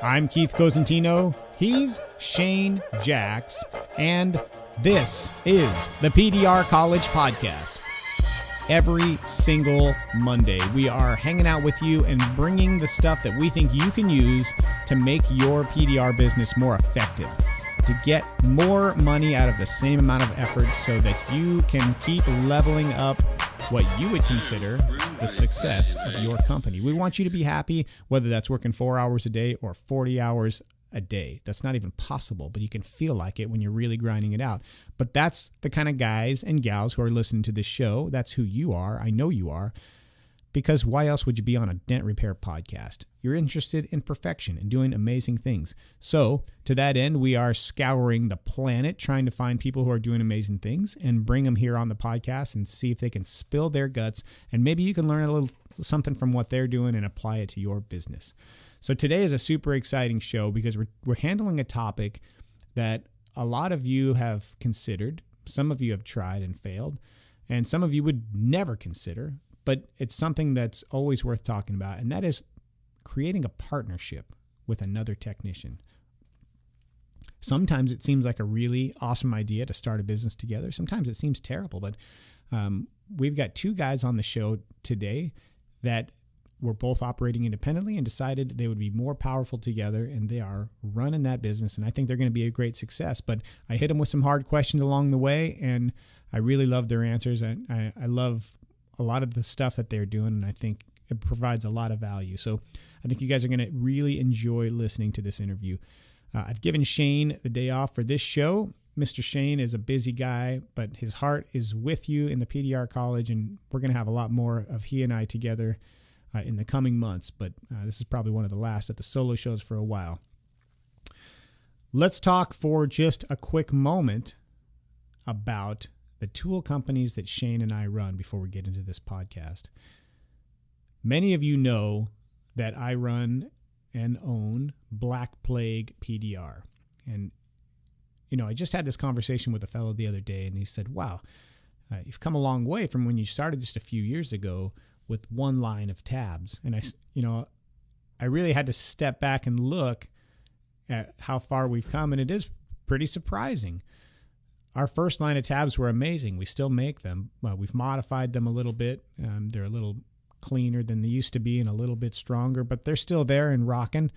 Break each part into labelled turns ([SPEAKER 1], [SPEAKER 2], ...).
[SPEAKER 1] I'm Keith Cosentino. He's Shane Jacks. And this is the PDR College Podcast. Every single Monday, we are hanging out with you and bringing the stuff that we think you can use to make your PDR business more effective, to get more money out of the same amount of effort so that you can keep leveling up what you would consider the success of your company. We want you to be happy, whether that's working 4 hours a day or 40 hours a day. That's not even possible, but you can feel like it when you're really grinding it out. But that's the kind of guys and gals who are listening to this show. That's who you are. I know you are. Because why else would you be on a dent repair podcast? You're interested in perfection and doing amazing things. So to that end, we are scouring the planet, trying to find people who are doing amazing things and bring them here on the podcast and see if they can spill their guts. And maybe you can learn a little something from what they're doing and apply it to your business. So today is a super exciting show because we're handling a topic that a lot of you have considered. Some of you have tried and failed, and some of you would never consider. But it's something that's always worth talking about, and that is creating a partnership with another technician. Sometimes it seems like a really awesome idea to start a business together. Sometimes it seems terrible, but we've got two guys on the show today that were both operating independently and decided they would be more powerful together, and they are running that business, and I think they're going to be a great success. But I hit them with some hard questions along the way, and I really love their answers. I love a lot of the stuff that they're doing, and I think it provides a lot of value. So I think you guys are going to really enjoy listening to this interview. I've given Shane the day off for this show. Mr. Shane is a busy guy, but his heart is with you in the PDR College, and we're going to have a lot more of he and I together in the coming months, but this is probably one of the last at the solo shows for a while. Let's talk for just a quick moment about the tool companies that Shane and I run before we get into this podcast. Many of you know that I run and own Black Plague PDR. And, I just had this conversation with a fellow the other day, and he said, wow, you've come a long way from when you started just a few years ago with one line of tabs. And I really had to step back and look at how far we've come, and it is pretty surprising. Our first line of tabs were amazing. We still make them. We've modified them a little bit. They're a little cleaner than they used to be and a little bit stronger, but they're still there and rocking.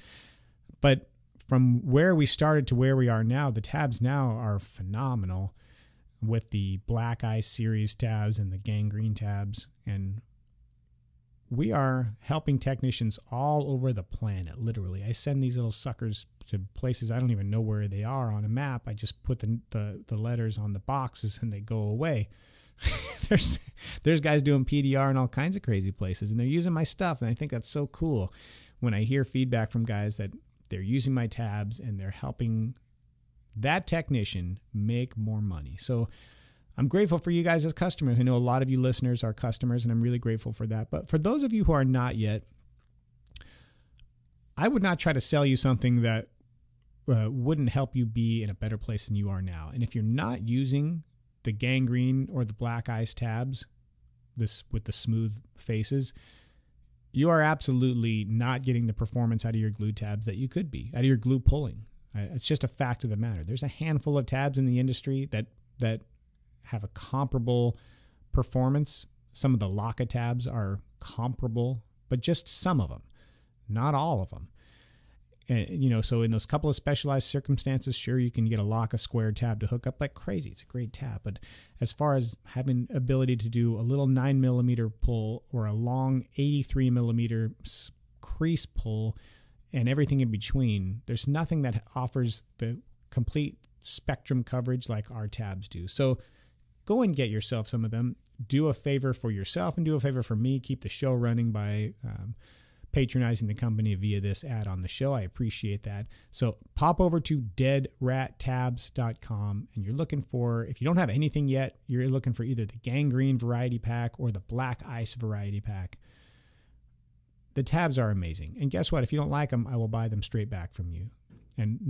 [SPEAKER 1] But from where we started to where we are now, the tabs now are phenomenal with the Black Ice series tabs and the gangrene tabs. And we are helping technicians all over the planet, literally. I send these little suckers to places I don't even know where they are on a map. I just put the letters on the boxes and they go away. There's guys doing PDR in all kinds of crazy places, and they're using my stuff, and I think that's so cool when I hear feedback from guys that they're using my tabs and they're helping that technician make more money. So I'm grateful for you guys as customers. I know a lot of you listeners are customers, and I'm really grateful for that. But for those of you who are not yet, I would not try to sell you something that wouldn't help you be in a better place than you are now. And if you're not using the gangrene or the Black Ice tabs, this with the smooth faces, you are absolutely not getting the performance out of your glue tabs that you could be, out of your glue pulling. It's just a fact of the matter. There's a handful of tabs in the industry that have a comparable performance. Some of the Laka tabs are comparable, but just some of them, not all of them. And, so in those couple of specialized circumstances, sure, you can get a Laka square tab to hook up like crazy. It's a great tab. But as far as having ability to do a little 9mm pull or a long 83mm crease pull and everything in between, there's nothing that offers the complete spectrum coverage like our tabs do. So go and get yourself some of them. Do a favor for yourself and do a favor for me. Keep the show running by patronizing the company via this ad on the show. I appreciate that. So pop over to deadrattabs.com, and you're looking for, if you don't have anything yet, you're looking for either the gangrene variety pack or the Black Ice variety pack. The tabs are amazing. And guess what? If you don't like them, I will buy them straight back from you. And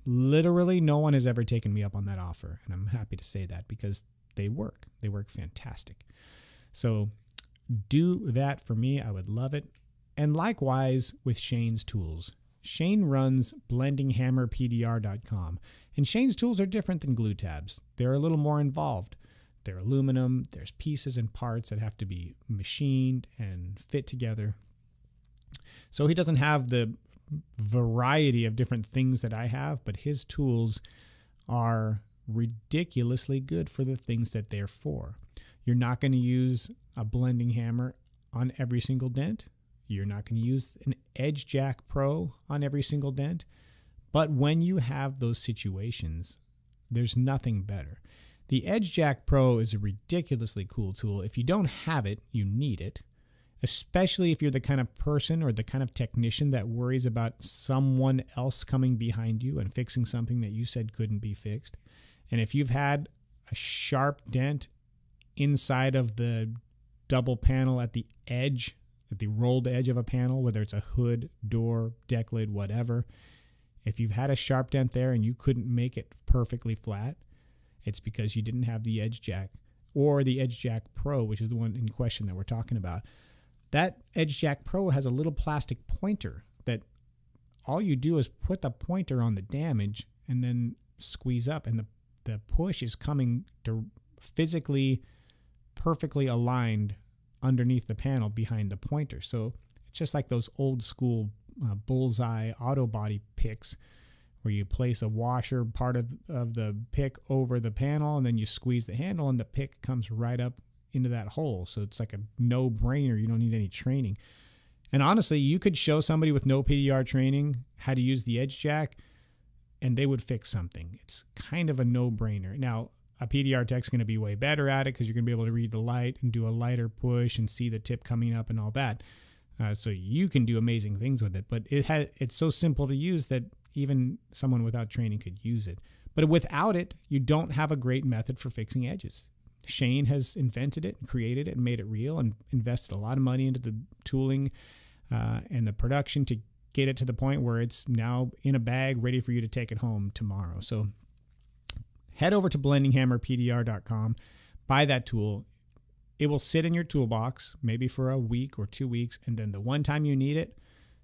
[SPEAKER 1] literally no one has ever taken me up on that offer. And I'm happy to say that because they work. They work fantastic. So do that for me. I would love it. And likewise with Shane's tools. Shane runs blendinghammerpdr.com. And Shane's tools are different than glue tabs. They're a little more involved. They're aluminum. There's pieces and parts that have to be machined and fit together. So he doesn't have the variety of different things that I have, but his tools are ridiculously good for the things that they're for. You're not going to use a blending hammer on every single dent. You're not going to use an Edge Jack Pro on every single dent. But when you have those situations, there's nothing better. The Edge Jack Pro is a ridiculously cool tool. If you don't have it, you need it, especially if you're the kind of person or the kind of technician that worries about someone else coming behind you and fixing something that you said couldn't be fixed. And if you've had a sharp dent inside of the double panel at the edge, at the rolled edge of a panel, whether it's a hood, door, deck lid, whatever, if you've had a sharp dent there and you couldn't make it perfectly flat, it's because you didn't have the Edge Jack or the Edge Jack Pro, which is the one in question that we're talking about. That Edge Jack Pro has a little plastic pointer that all you do is put the pointer on the damage and then squeeze up, and the push is coming to physically perfectly aligned underneath the panel behind the pointer. So it's just like those old school bullseye auto body picks where you place a washer part of the pick over the panel and then you squeeze the handle and the pick comes right up into that hole. So it's like a no-brainer. You don't need any training. And honestly, you could show somebody with no PDR training how to use the Edge Jack and they would fix something. It's kind of a no-brainer. Now, a PDR tech's going to be way better at it because you're going to be able to read the light and do a lighter push and see the tip coming up and all that. So you can do amazing things with it. But it's so simple to use that even someone without training could use it. But without it, you don't have a great method for fixing edges. Shane has invented it and created it and made it real and invested a lot of money into the tooling and the production to get it to the point where it's now in a bag ready for you to take it home tomorrow. So head over to blendinghammerpdr.com, buy that tool. It will sit in your toolbox maybe for a week or 2 weeks, and then the one time you need it,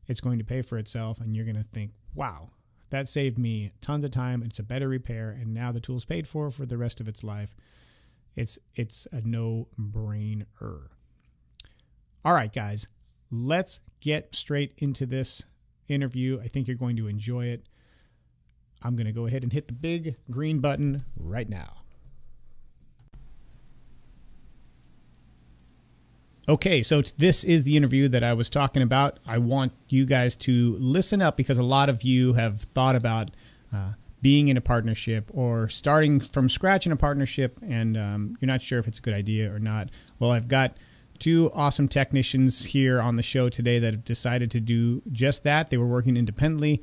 [SPEAKER 1] it's going to pay for itself, and you're going to think, wow, that saved me tons of time. It's a better repair, and now the tool's paid for the rest of its life. It's a no-brainer. All right, guys, let's get straight into this interview. I think you're going to enjoy it. I'm going to go ahead and hit the big green button right now. Okay, so this is the interview that I was talking about. I want you guys to listen up because a lot of you have thought about being in a partnership or starting from scratch in a partnership, and you're not sure if it's a good idea or not. Well, I've got two awesome technicians here on the show today that have decided to do just that. They were working independently,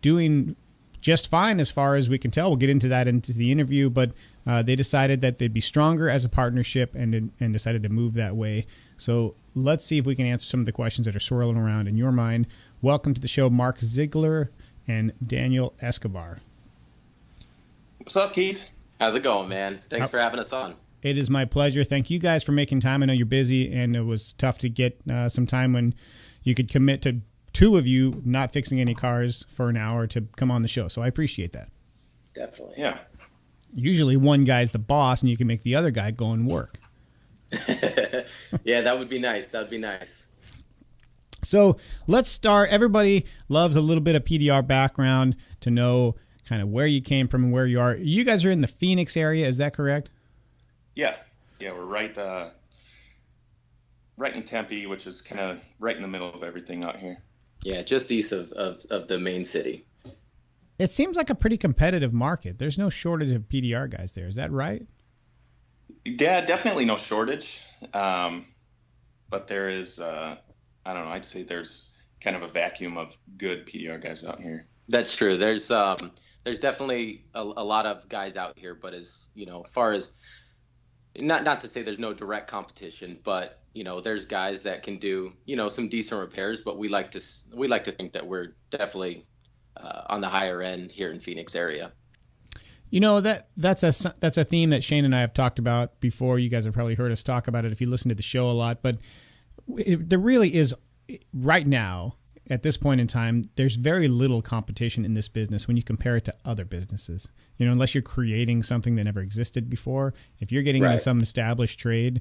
[SPEAKER 1] doing just fine as far as we can tell. We'll get into that into the interview, but they decided that they'd be stronger as a partnership and decided to move that way. So let's see if we can answer some of the questions that are swirling around in your mind. Welcome to the show, Mark Ziegler and Daniel Escobar.
[SPEAKER 2] What's up, Keith?
[SPEAKER 3] How's it going, man? Thanks for having us on.
[SPEAKER 1] It is my pleasure. Thank you guys for making time. I know you're busy, and it was tough to get some time when you could commit to two of you not fixing any cars for an hour to come on the show. So I appreciate that.
[SPEAKER 3] Definitely.
[SPEAKER 2] Yeah.
[SPEAKER 1] Usually one guy's the boss, and you can make the other guy go and work.
[SPEAKER 3] Yeah, that would be nice. That would be nice.
[SPEAKER 1] So let's start. Everybody loves a little bit of PDR background to know kind of where you came from and where you are. You guys are in the Phoenix area. Is that correct?
[SPEAKER 2] Yeah. Yeah, we're right in Tempe, which is kind of right in the middle of everything out here.
[SPEAKER 3] Yeah, just east of the main city.
[SPEAKER 1] It seems like a pretty competitive market. There's no shortage of PDR guys there. Is that right?
[SPEAKER 2] Yeah, definitely no shortage. But there is, I don't know, I'd say there's kind of a vacuum of good PDR guys out here.
[SPEAKER 3] That's true. There's definitely a lot of guys out here, but as far as not to say there's no direct competition, but there's guys that can do some decent repairs. But we like to think that we're definitely on the higher end here in Phoenix area.
[SPEAKER 1] That's a theme that Shane and I have talked about before. You guys have probably heard us talk about it if you listen to the show a lot. But there really is right now at this point in time, there's very little competition in this business when you compare it to other businesses. Unless you're creating something that never existed before. If you're getting into some established trade,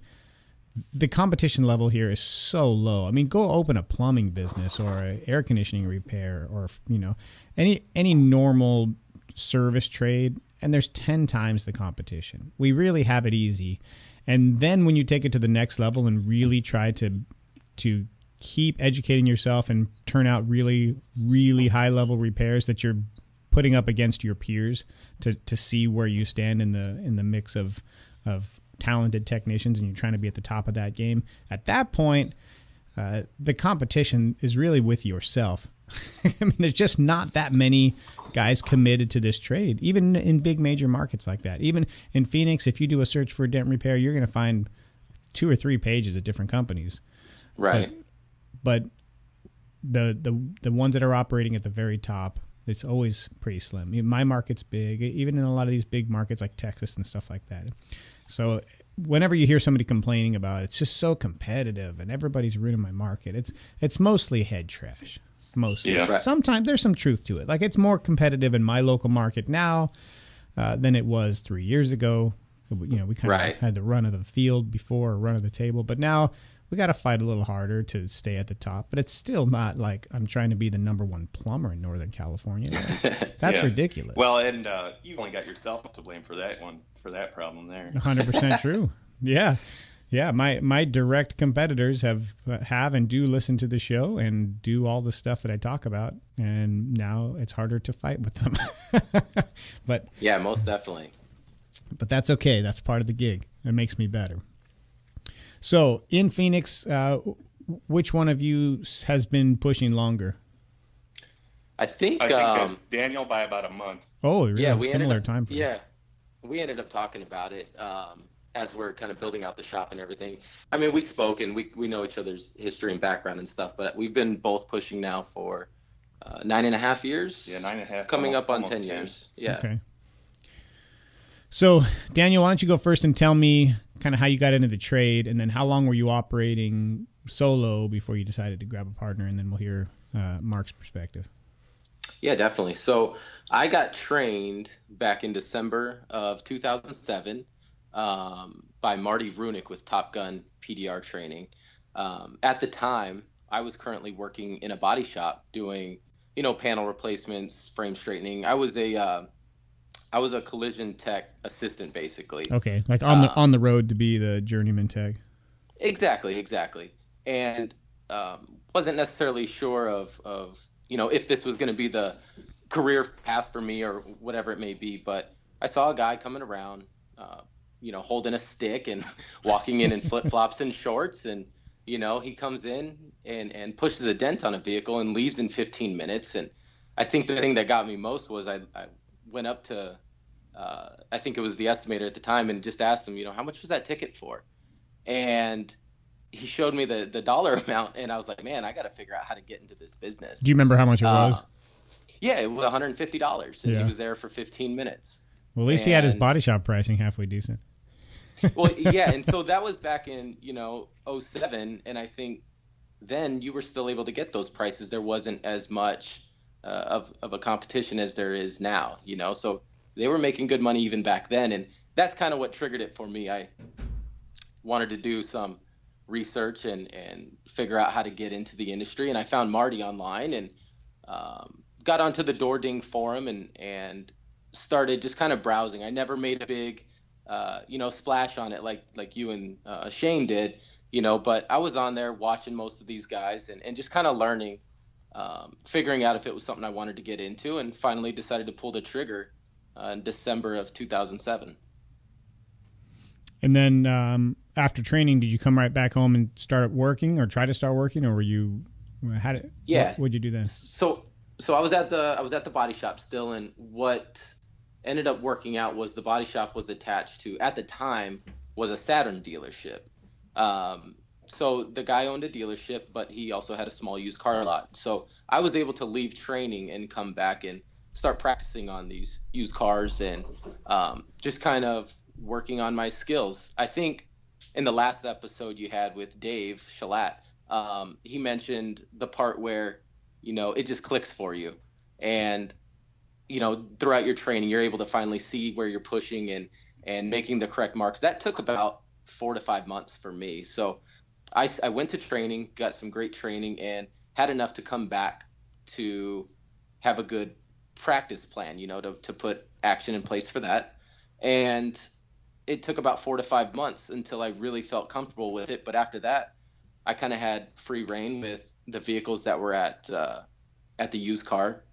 [SPEAKER 1] the competition level here is so low. I mean, go open a plumbing business or an air conditioning repair or, any normal service trade, and there's 10 times the competition. We really have it easy. And then when you take it to the next level and really try to keep educating yourself and turn out really, really high level repairs that you're putting up against your peers to see where you stand in the mix of talented technicians, and you're trying to be at the top of that game. At that point, the competition is really with yourself. I mean, there's just not that many guys committed to this trade, even in big major markets like that. Even in Phoenix, if you do a search for a dent repair, you're going to find 2 or 3 pages of different companies.
[SPEAKER 3] Right.
[SPEAKER 1] But the ones that are operating at the very top, it's always pretty slim. My market's big, even in a lot of these big markets like Texas and stuff like that. So whenever you hear somebody complaining about it's just so competitive and everybody's ruining my market, it's mostly head trash. Mostly. Yeah. Right. Sometimes there's some truth to it. Like, it's more competitive in my local market now than it was 3 years ago. We kind of had the run of the field before, or run of the table, but now we got to fight a little harder to stay at the top. But it's still not like I'm trying to be the number 1 plumber in Northern California. That's ridiculous.
[SPEAKER 2] Well, and you've only got yourself to blame for that problem there.
[SPEAKER 1] 100% true. Yeah. My direct competitors have and do listen to the show and do all the stuff that I talk about, and now it's harder to fight with them. But
[SPEAKER 3] yeah, most definitely.
[SPEAKER 1] But that's okay. That's part of the gig. It makes me better. So in Phoenix, which one of you has been pushing longer?
[SPEAKER 3] I think
[SPEAKER 2] Daniel by about a month.
[SPEAKER 1] Oh, really? Yeah, similar time frame.
[SPEAKER 3] Yeah, we ended up talking about it as we're kind of building out the shop and everything. I mean, we spoke and we know each other's history and background and stuff, but we've been both pushing now for 9.5 years.
[SPEAKER 2] Yeah, 9.5.
[SPEAKER 3] Coming up on 10 years. Yeah.
[SPEAKER 1] Okay. So, Daniel, why don't you go first and tell me kind of how you got into the trade, and then how long were you operating solo before you decided to grab a partner, and then we'll hear Mark's perspective.
[SPEAKER 3] Yeah, definitely. So I got trained back in December of 2007 by Marty Runick with Top Gun PDR training. At the time, I was currently working in a body shop doing, panel replacements, frame straightening. I was a collision tech assistant, basically.
[SPEAKER 1] Okay, like on the road to be the journeyman tech.
[SPEAKER 3] Exactly. And wasn't necessarily sure of if this was going to be the career path for me or whatever it may be. But I saw a guy coming around, holding a stick and walking in flip-flops and shorts. And, he comes in and pushes a dent on a vehicle and leaves in 15 minutes. And I think the thing that got me most was I went up to, I think it was the estimator at the time, and just asked him, how much was that ticket for? And he showed me the dollar amount, and I was like, man, I got to figure out how to get into this business.
[SPEAKER 1] Do you remember how much it was?
[SPEAKER 3] Yeah, it was $150, and he was there for 15 minutes.
[SPEAKER 1] Well, at least he had his body shop pricing halfway decent.
[SPEAKER 3] Well, yeah, and so that was back in, 07, and I think then you were still able to get those prices. There wasn't as much of a competition as there is now, so they were making good money even back then, and that's kind of what triggered it for me. I wanted to do some research and figure out how to get into the industry, and I found Marty online and got onto the Door Ding forum and started just kind of browsing. I never made a big splash on it like you and Shane did, but I was on there watching most of these guys and just kind of learning, figuring out if it was something I wanted to get into, and finally decided to pull the trigger in December of 2007.
[SPEAKER 1] And then after training, did you come right back home and start working, or try to start working, or were you what'd you do then?
[SPEAKER 3] So I was at the body shop still, and what ended up working out was the body shop was attached to, at the time, was a Saturn dealership. So the guy owned a dealership, but he also had a small used car lot. So I was able to leave training and come back and start practicing on these used cars and just kind of working on my skills. I think in the last episode you had with Dave Shalat, he mentioned the part where, it just clicks for you. And, throughout your training, you're able to finally see where you're pushing and making the correct marks. That took about 4 to 5 months for me. So I went to training, got some great training, and had enough to come back to have a good practice plan, to put action in place for that. And it took about 4 to 5 months until I really felt comfortable with it. But after that, I kind of had free reign with the vehicles that were at the used car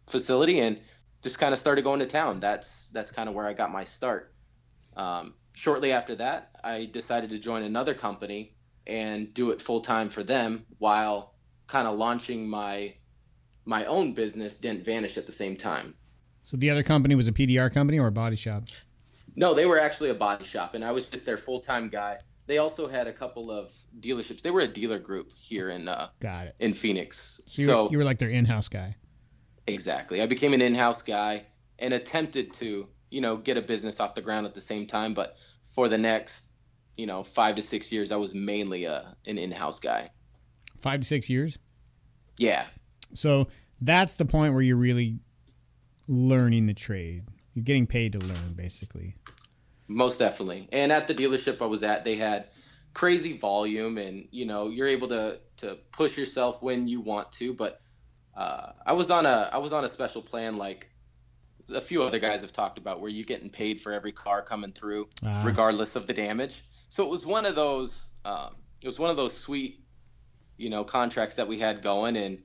[SPEAKER 3] facility, and just kind of started going to town. That's kind of where I got my start. Shortly after that, I decided to join another company and do it full time for them while kind of launching my own business, Dent Vanish, at the same time.
[SPEAKER 1] So the other company was a PDR company or a body shop?
[SPEAKER 3] No, they were actually a body shop, and I was just their full-time guy. They also had a couple of dealerships. They were a dealer group here in in Phoenix.
[SPEAKER 1] So you were like their in-house guy.
[SPEAKER 3] Exactly. I became an in-house guy and attempted to, get a business off the ground at the same time. But for the next, 5 to 6 years, I was mainly an in-house guy.
[SPEAKER 1] 5 to 6 years?
[SPEAKER 3] Yeah.
[SPEAKER 1] So that's the point where you're really learning the trade. You're getting paid to learn, basically.
[SPEAKER 3] Most definitely. And at the dealership I was at, they had crazy volume, and you're able to push yourself when you want to. But I was on a special plan, like a few other guys have talked about, where you're getting paid for every car coming through, regardless of the damage. So it was one of those. It was one of those sweet, contracts that we had going, and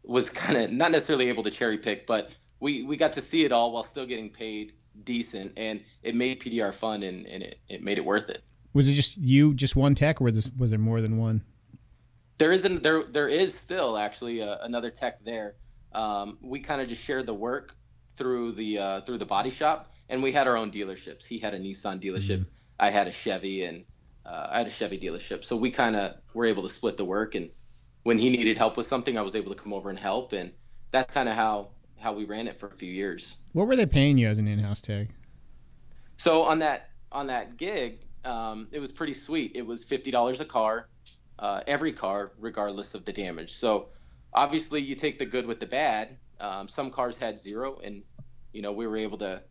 [SPEAKER 3] was kind of not necessarily able to cherry pick, but we got to see it all while still getting paid decent, and it made PDR fun, and it made it worth it.
[SPEAKER 1] Was it just one tech, or was there more than one?
[SPEAKER 3] There is still actually another tech there. We kind of just shared the work through the body shop, and we had our own dealerships. He had a Nissan dealership. Mm-hmm. I had a Chevy, and I had a Chevy dealership. So we kind of were able to split the work, and when he needed help with something, I was able to come over and help, and that's kind of how we ran it for a few years.
[SPEAKER 1] What were they paying you as an in-house tech?
[SPEAKER 3] So on that gig, it was pretty sweet. It was $50 a car, every car, regardless of the damage. So obviously you take the good with the bad. Some cars had zero, and we were able to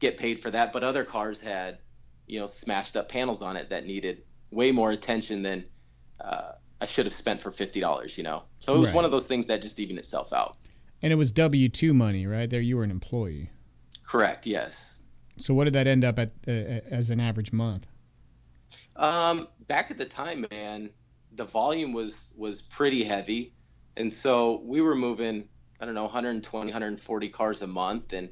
[SPEAKER 3] get paid for that. But other cars had smashed up panels on it that needed way more attention than I should have spent for $50. So it was one of those things that just evened itself out.
[SPEAKER 1] And it was W-2 money, right? There you were an employee.
[SPEAKER 3] Correct, yes.
[SPEAKER 1] So what did that end up at as an average month?
[SPEAKER 3] Back at the time, man, the volume was pretty heavy. And so we were moving, 120, 140 cars a month, and,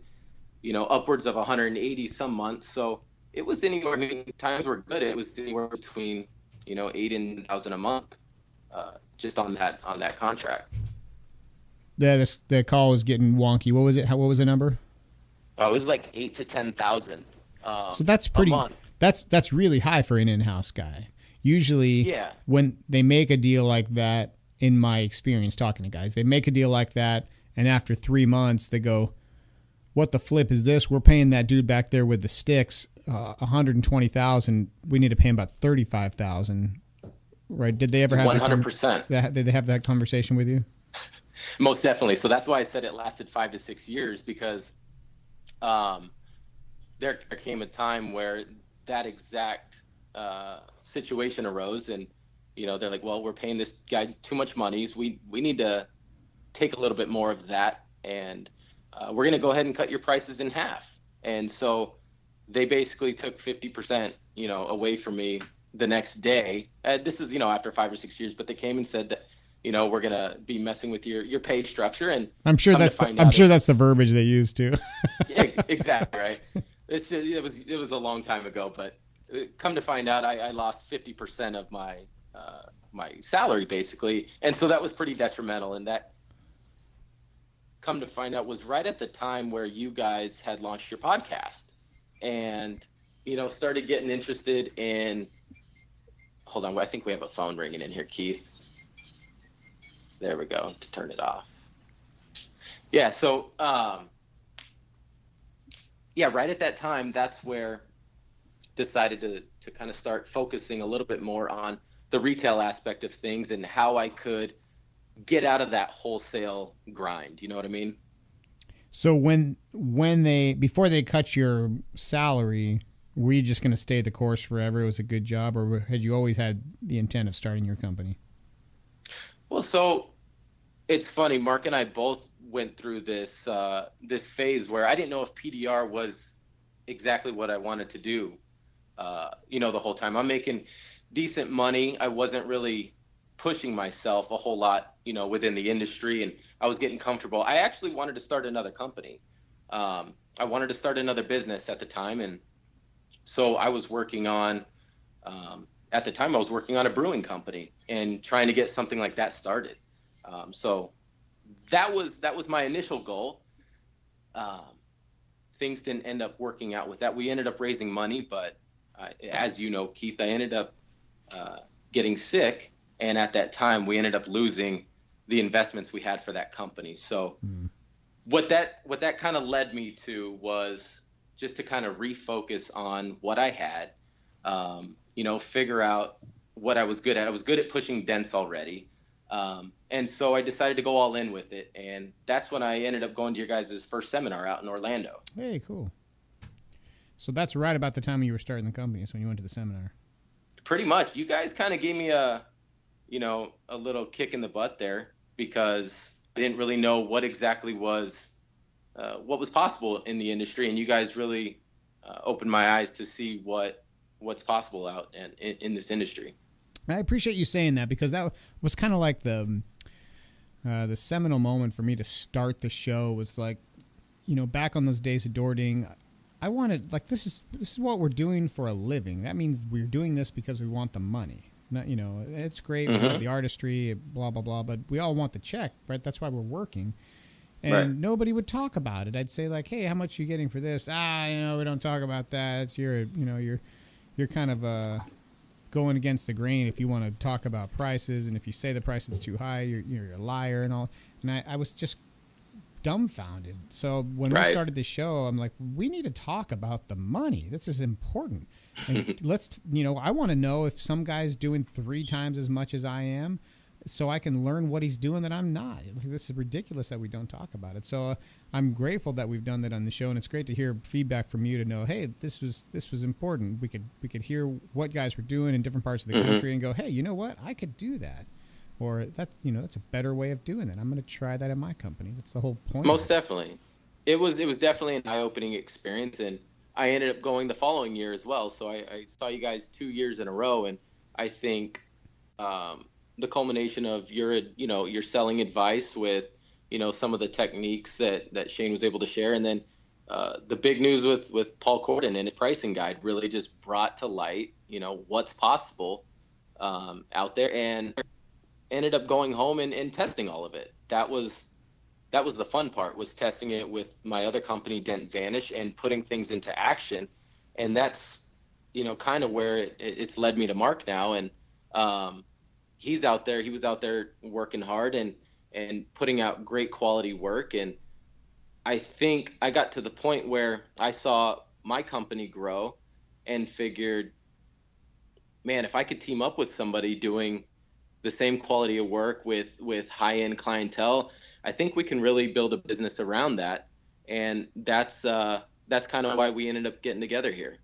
[SPEAKER 3] upwards of 180 some months. So it was anywhere, times were good. It was anywhere between, 8,000 and 1,000 a month, just on that contract.
[SPEAKER 1] The call was getting wonky. What was it? What was the number?
[SPEAKER 3] It was like 8,000 to 10,000.
[SPEAKER 1] So that's pretty. That's really high for an in-house guy. Usually, when they make a deal like that, in my experience talking to guys, they make a deal like that, and after 3 months, they go, "What the flip is this? We're paying that dude back there with the sticks $120,000. We need to pay him about $35,000." Right? Did they ever have
[SPEAKER 3] 100%?
[SPEAKER 1] Did they have that conversation with you?
[SPEAKER 3] Most definitely. So that's why I said it lasted 5 to 6 years, because there came a time where that exact situation arose, and they're like, well, we're paying this guy too much money. So we need to take a little bit more of that, and we're going to go ahead and cut your prices in half. And so they basically took 50%, away from me the next day. This is, after 5 or 6 years, but they came and said that, we're going to be messing with your pay structure. And
[SPEAKER 1] I'm sure that's the verbiage they used too.
[SPEAKER 3] Yeah, exactly. Right. It was a long time ago, but come to find out, I lost 50% of my salary basically. And so that was pretty detrimental. And that, come to find out, was right at the time where you guys had launched your podcast and, started getting interested in, hold on. I think we have a phone ringing in here, Keith. There we go, to turn it off. Yeah, so, right at that time, that's where decided to kind of start focusing a little bit more on the retail aspect of things and how I could get out of that wholesale grind. You know what I mean?
[SPEAKER 1] So when they before they cut your salary, were you just going to stay the course forever? It was a good job, or had you always had the intent of starting your company?
[SPEAKER 3] Well, so it's funny. Mark and I both went through this phase where I didn't know if PDR was exactly what I wanted to do. The whole time I'm making decent money. I wasn't really pushing myself a whole lot, within the industry, and I was getting comfortable. I actually wanted to start another company. I wanted to start another business at the time, and so I was working on. At the time, I was working on a brewing company and trying to get something like that started. So that was my initial goal. Things didn't end up working out with that. We ended up raising money, but as you know, Keith, I ended up getting sick, and at that time, we ended up losing the investments we had for that company. So what that kind of led me to was just to kind of refocus on what I had. Figure out what I was good at. I was good at pushing dents already. And so I decided to go all in with it. And that's when I ended up going to your guys' first seminar out in Orlando.
[SPEAKER 1] Hey, cool. So that's right about the time you were starting the company. So when you went to the seminar.
[SPEAKER 3] Pretty much. You guys kind of gave me a little kick in the butt there, because I didn't really know what exactly was what was possible in the industry. And you guys really opened my eyes to see what's possible out in this industry.
[SPEAKER 1] I appreciate you saying that, because that was kind of like the seminal moment for me to start the show. Was like, back on those days of Doording, I wanted, like, this is what we're doing for a living. That means we're doing this because we want the money. Not, it's great, we have the artistry, blah blah blah, but we all want the check, right? That's why we're working. And nobody would talk about it. I'd say, like, hey, how much are you getting for this? We don't talk about that. You're kind of going against the grain if you want to talk about prices, and if you say the price is too high, you're a liar and all. And I was just dumbfounded. So when we started the show, I'm like, we need to talk about the money. This is important. And I want to know if some guy's doing 3 times as much as I am, so I can learn what he's doing that I'm not. This is ridiculous that we don't talk about it. So I'm grateful that we've done that on the show, and it's great to hear feedback from you to know, hey, this was important. We could hear what guys were doing in different parts of the country and go, hey, you know what? I could do that. Or that's a better way of doing it. I'm going to try that in my company. That's the whole point.
[SPEAKER 3] Most definitely. It was definitely an eye-opening experience, and I ended up going the following year as well. So I saw you guys 2 years in a row, and I think the culmination of your selling advice with some of the techniques that Shane was able to share, and then the big news with Paul Corden and his pricing guide really just brought to light what's possible out there, and ended up going home and testing all of it. That was the fun part, was testing it with my other company, Dent Vanish, and putting things into action. And that's kind of where it's led me to Mark now. And he was out there working hard and putting out great quality work. And I think I got to the point where I saw my company grow and figured, man, if I could team up with somebody doing the same quality of work with high-end clientele, I think we can really build a business around that. And that's kind of why we ended up getting together here.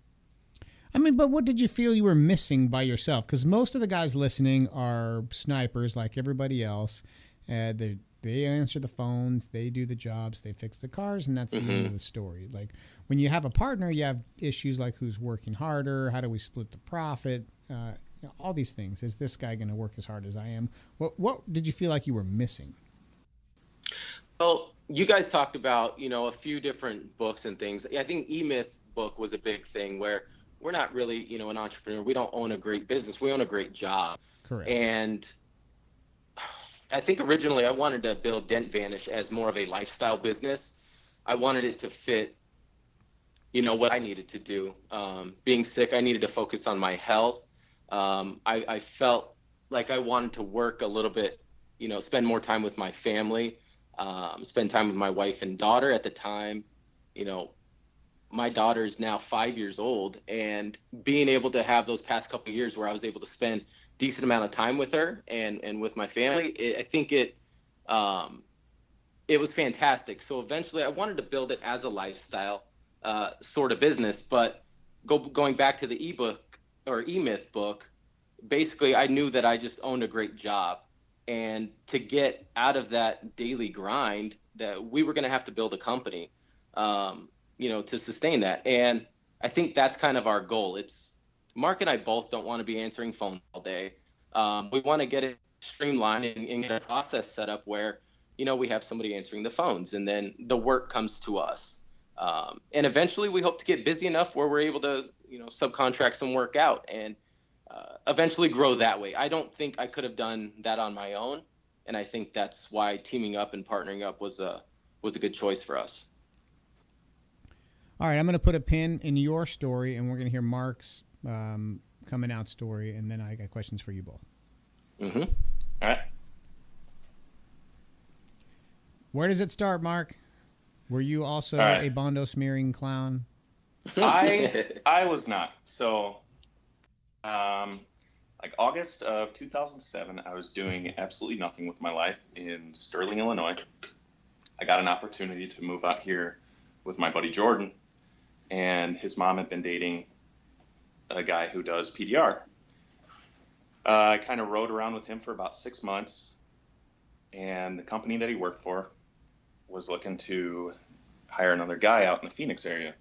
[SPEAKER 1] I mean, but what did you feel you were missing by yourself? Because most of the guys listening are snipers like everybody else. They answer the phones, they do the jobs, they fix the cars, and that's the end of the story. Like, when you have a partner, you have issues like who's working harder, how do we split the profit, all these things. Is this guy going to work as hard as I am? What did you feel like you were missing?
[SPEAKER 3] Well, you guys talked about, a few different books and things. I think E-Myth book was a big thing, where we're not really, an entrepreneur. We don't own a great business. We own a great job.
[SPEAKER 1] Correct.
[SPEAKER 3] And I think originally I wanted to build Dent Vanish as more of a lifestyle business. I wanted it to fit, what I needed to do. Being sick, I needed to focus on my health. I felt like I wanted to work a little bit, spend more time with my family, spend time with my wife and daughter. At the time, my daughter is now 5 years old, and being able to have those past couple of years where I was able to spend decent amount of time with her and with my family, I think it it was fantastic. So eventually I wanted to build it as a lifestyle sort of business, but going back to the ebook or E-Myth book, basically I knew that I just owned a great job, and to get out of that daily grind that we were going to have to build a company, to sustain that. And I think that's kind of our goal. It's Mark and I both don't want to be answering phones all day. We want to get it streamlined and get a process set up where, we have somebody answering the phones and then the work comes to us. And eventually we hope to get busy enough where we're able to, subcontract some work out and eventually grow that way. I don't think I could have done that on my own. And I think that's why teaming up and partnering up was a good choice for us.
[SPEAKER 1] All right, I'm going to put a pin in your story, and we're going to hear Mark's coming out story, and then I got questions for you both.
[SPEAKER 3] Mm-hmm.
[SPEAKER 2] All right.
[SPEAKER 1] Where does it start, Mark? Were you also a Bondo smearing clown?
[SPEAKER 2] I was not. So, like August of 2007, I was doing absolutely nothing with my life in Sterling, Illinois. I got an opportunity to move out here with my buddy Jordan, and his mom had been dating a guy who does PDR. I kind of rode around with him for about 6 months, and the company that he worked for was looking to hire another guy out in the Phoenix area.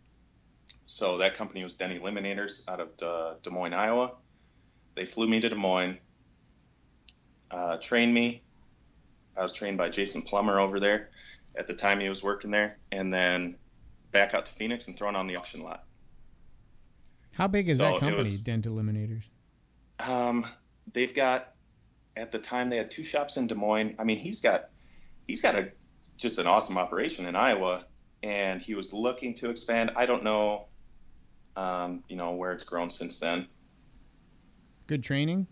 [SPEAKER 2] So that company was Dent Eliminators out of Des Moines, Iowa. They flew me to Des Moines, trained me. I was trained by Jason Plummer over there at the time he was working there, and then back out to Phoenix and thrown on the auction lot.
[SPEAKER 1] How big is that company, Dent Eliminators?
[SPEAKER 2] They've got, at the time they had 2 shops in Des Moines. I mean, he's got just an awesome operation in Iowa, and he was looking to expand. I don't know, where it's grown since then.
[SPEAKER 1] Good training?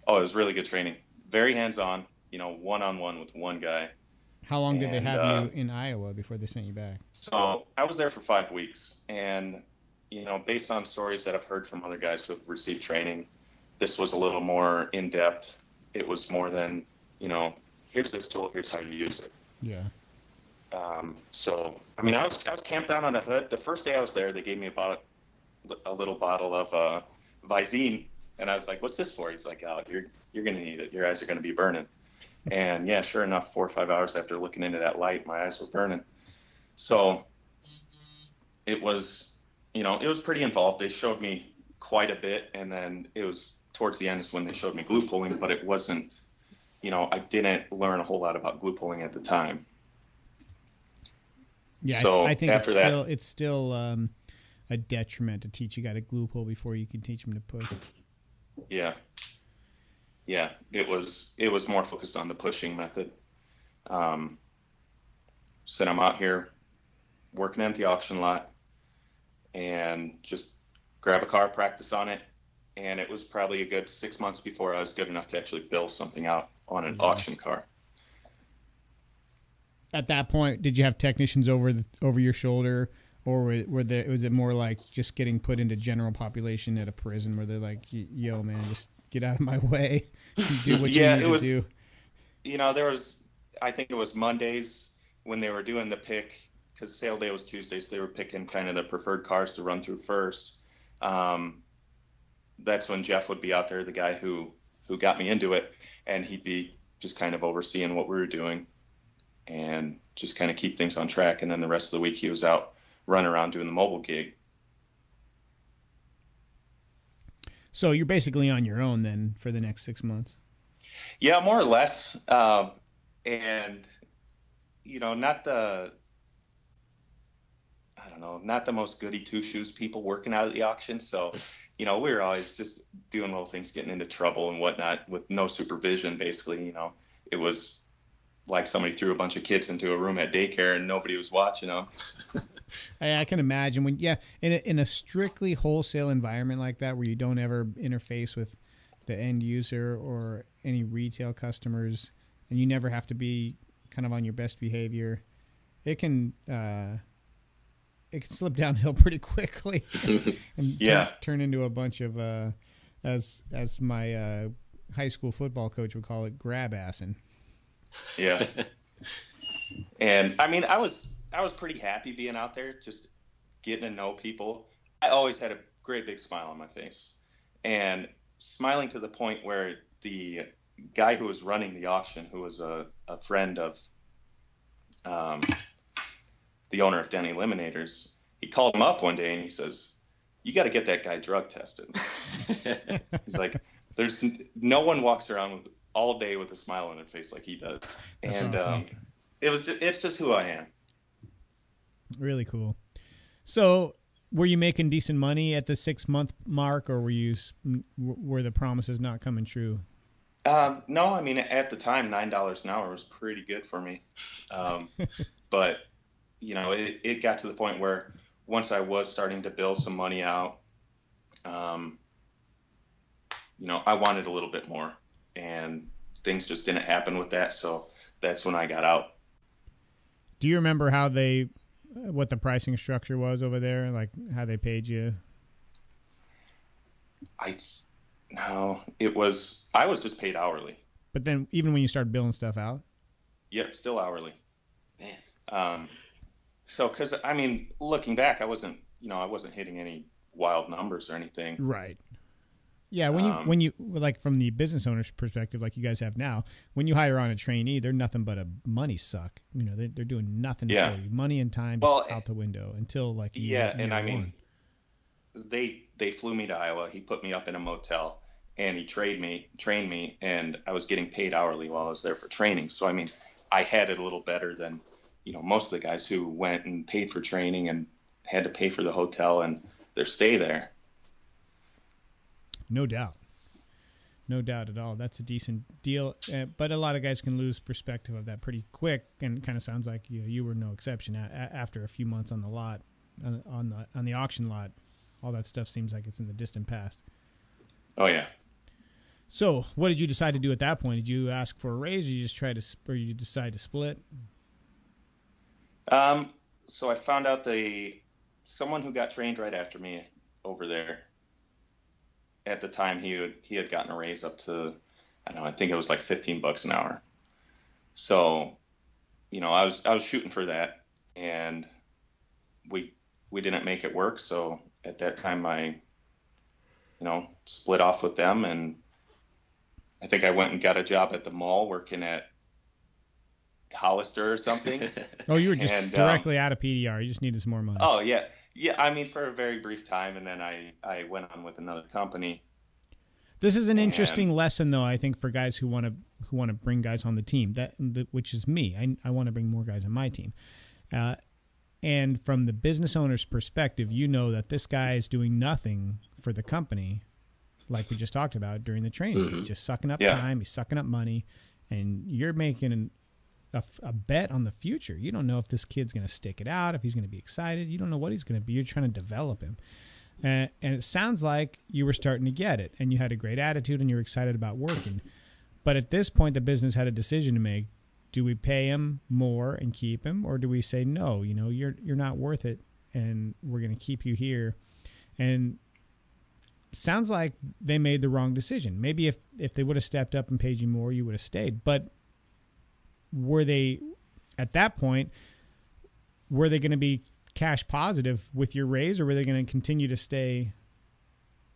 [SPEAKER 2] Oh, it was really good training. Very hands-on, one-on-one with one guy.
[SPEAKER 1] How long did they have you in Iowa before they sent you back?
[SPEAKER 2] So I was there for 5 weeks, and, based on stories that I've heard from other guys who have received training, this was a little more in-depth. It was more than, here's this tool, here's how you use it.
[SPEAKER 1] Yeah.
[SPEAKER 2] So, I mean, I was camped out on a hood. The first day I was there, they gave me a little bottle of Visine, and I was like, what's this for? He's like, oh, you're going to need it. Your eyes are going to be burning. And yeah, sure enough, 4 or 5 hours after looking into that light, my eyes were burning. So it was, it was pretty involved. They showed me quite a bit, and then it was towards the end is when they showed me glue pulling, but it wasn't, I didn't learn a whole lot about glue pulling at the time.
[SPEAKER 1] Yeah,
[SPEAKER 2] so
[SPEAKER 1] I think it's still a detriment to teach a guy to glue pull before you can teach him to push.
[SPEAKER 2] Yeah, it was more focused on the pushing method. So I'm out here working at the auction lot and just grab a car, practice on it, and it was probably a good 6 months before I was good enough to actually build something out on an auction car.
[SPEAKER 1] At that point, did you have technicians over your shoulder, or was it more like just getting put into general population at a prison where they're like, yo, man, just get out of my way, do what you need to do?
[SPEAKER 2] There was, I think it was Mondays when they were doing the pick, because sale day was Tuesday, so they were picking kind of the preferred cars to run through first. That's when Jeff would be out there, the guy who got me into it, and he'd be just kind of overseeing what we were doing and just kind of keep things on track. And then the rest of the week he was out running around doing the mobile gig.
[SPEAKER 1] So you're basically on your own then for the next 6 months?
[SPEAKER 2] Yeah, more or less. And, not the most goody two-shoes people working out at the auction. So, we were always just doing little things, getting into trouble and whatnot with no supervision, basically. It was like somebody threw a bunch of kids into a room at daycare and nobody was watching them.
[SPEAKER 1] I can imagine in a strictly wholesale environment like that, where you don't ever interface with the end user or any retail customers, and you never have to be kind of on your best behavior, it can slip downhill pretty quickly and turn into a bunch of as my high school football coach would call it, grab assing.
[SPEAKER 2] Yeah. And I mean, I was pretty happy being out there, just getting to know people. I always had a great big smile on my face, and smiling to the point where the guy who was running the auction, who was a friend of the owner of Den Eliminators, he called him up one day and he says, "You got to get that guy drug tested." He's like, "There's no one walks around with all day with a smile on their face like he does."
[SPEAKER 1] That's
[SPEAKER 2] and
[SPEAKER 1] awesome.
[SPEAKER 2] it's just who I am.
[SPEAKER 1] Really cool. So, were you making decent money at the 6-month mark, or were the promises not coming true?
[SPEAKER 2] No, I mean, at the time, $9 an hour was pretty good for me. But you know, it got to the point where once I was starting to build some money out, you know, I wanted a little bit more, and things just didn't happen with that. So that's when I got out.
[SPEAKER 1] Do you remember what the pricing structure was over there, like how they paid you?
[SPEAKER 2] No, I was just paid hourly.
[SPEAKER 1] But then even when you started billing stuff out?
[SPEAKER 2] Yep, still hourly.
[SPEAKER 3] Man.
[SPEAKER 2] So, because I mean, looking back, I wasn't hitting any wild numbers or anything.
[SPEAKER 1] Right. Yeah, when you like from the business owner's perspective, like you guys have now, when you hire on a trainee, they're nothing but a money suck. You know, they're doing nothing for you. Money and time just out the window until like year
[SPEAKER 2] I mean,
[SPEAKER 1] one.
[SPEAKER 2] they flew me to Iowa. He put me up in a motel, and he trained me, and I was getting paid hourly while I was there for training. So I mean, I had it a little better than, you know, most of the guys who went and paid for training and had to pay for the hotel and their stay there.
[SPEAKER 1] No doubt. No doubt at all. That's a decent deal. But a lot of guys can lose perspective of that pretty quick, and it kind of sounds like you were no exception. After a few months on the lot, on the auction lot, all that stuff seems like it's in the distant past.
[SPEAKER 2] Oh, yeah.
[SPEAKER 1] So what did you decide to do at that point? Did you ask for a raise, or you decide to split?
[SPEAKER 2] So I found out someone who got trained right after me over there, at the time he had gotten a raise up to, I think it was like $15 an hour. So, you know, I was shooting for that, and we didn't make it work. So at that time I, you know, split off with them, and I think I went and got a job at the mall working at Hollister or something.
[SPEAKER 1] Oh, you were just directly out of PDR. You just needed some more money.
[SPEAKER 2] Oh, yeah. Yeah, I mean, for a very brief time, and then I went on with another company.
[SPEAKER 1] This is an interesting lesson, though, I think, for guys who want to bring guys on the team, which is me. I want to bring more guys on my team. And from the business owner's perspective, you know that this guy is doing nothing for the company, like we just talked about during the training. Mm-hmm. He's just sucking up time. He's sucking up money, and you're making a bet on the future. You don't know if this kid's going to stick it out, if he's going to be excited. You don't know what he's going to be. You're trying to develop him. And it sounds like you were starting to get it, and you had a great attitude, and you were excited about working. But at this point, the business had a decision to make. Do we pay him more and keep him, or do we say, no, you know, you're not worth it, and we're going to keep you here? And it sounds like they made the wrong decision. Maybe if they would have stepped up and paid you more, you would have stayed. But were they, at that point, were they going to be cash positive with your raise, or were they going to continue to stay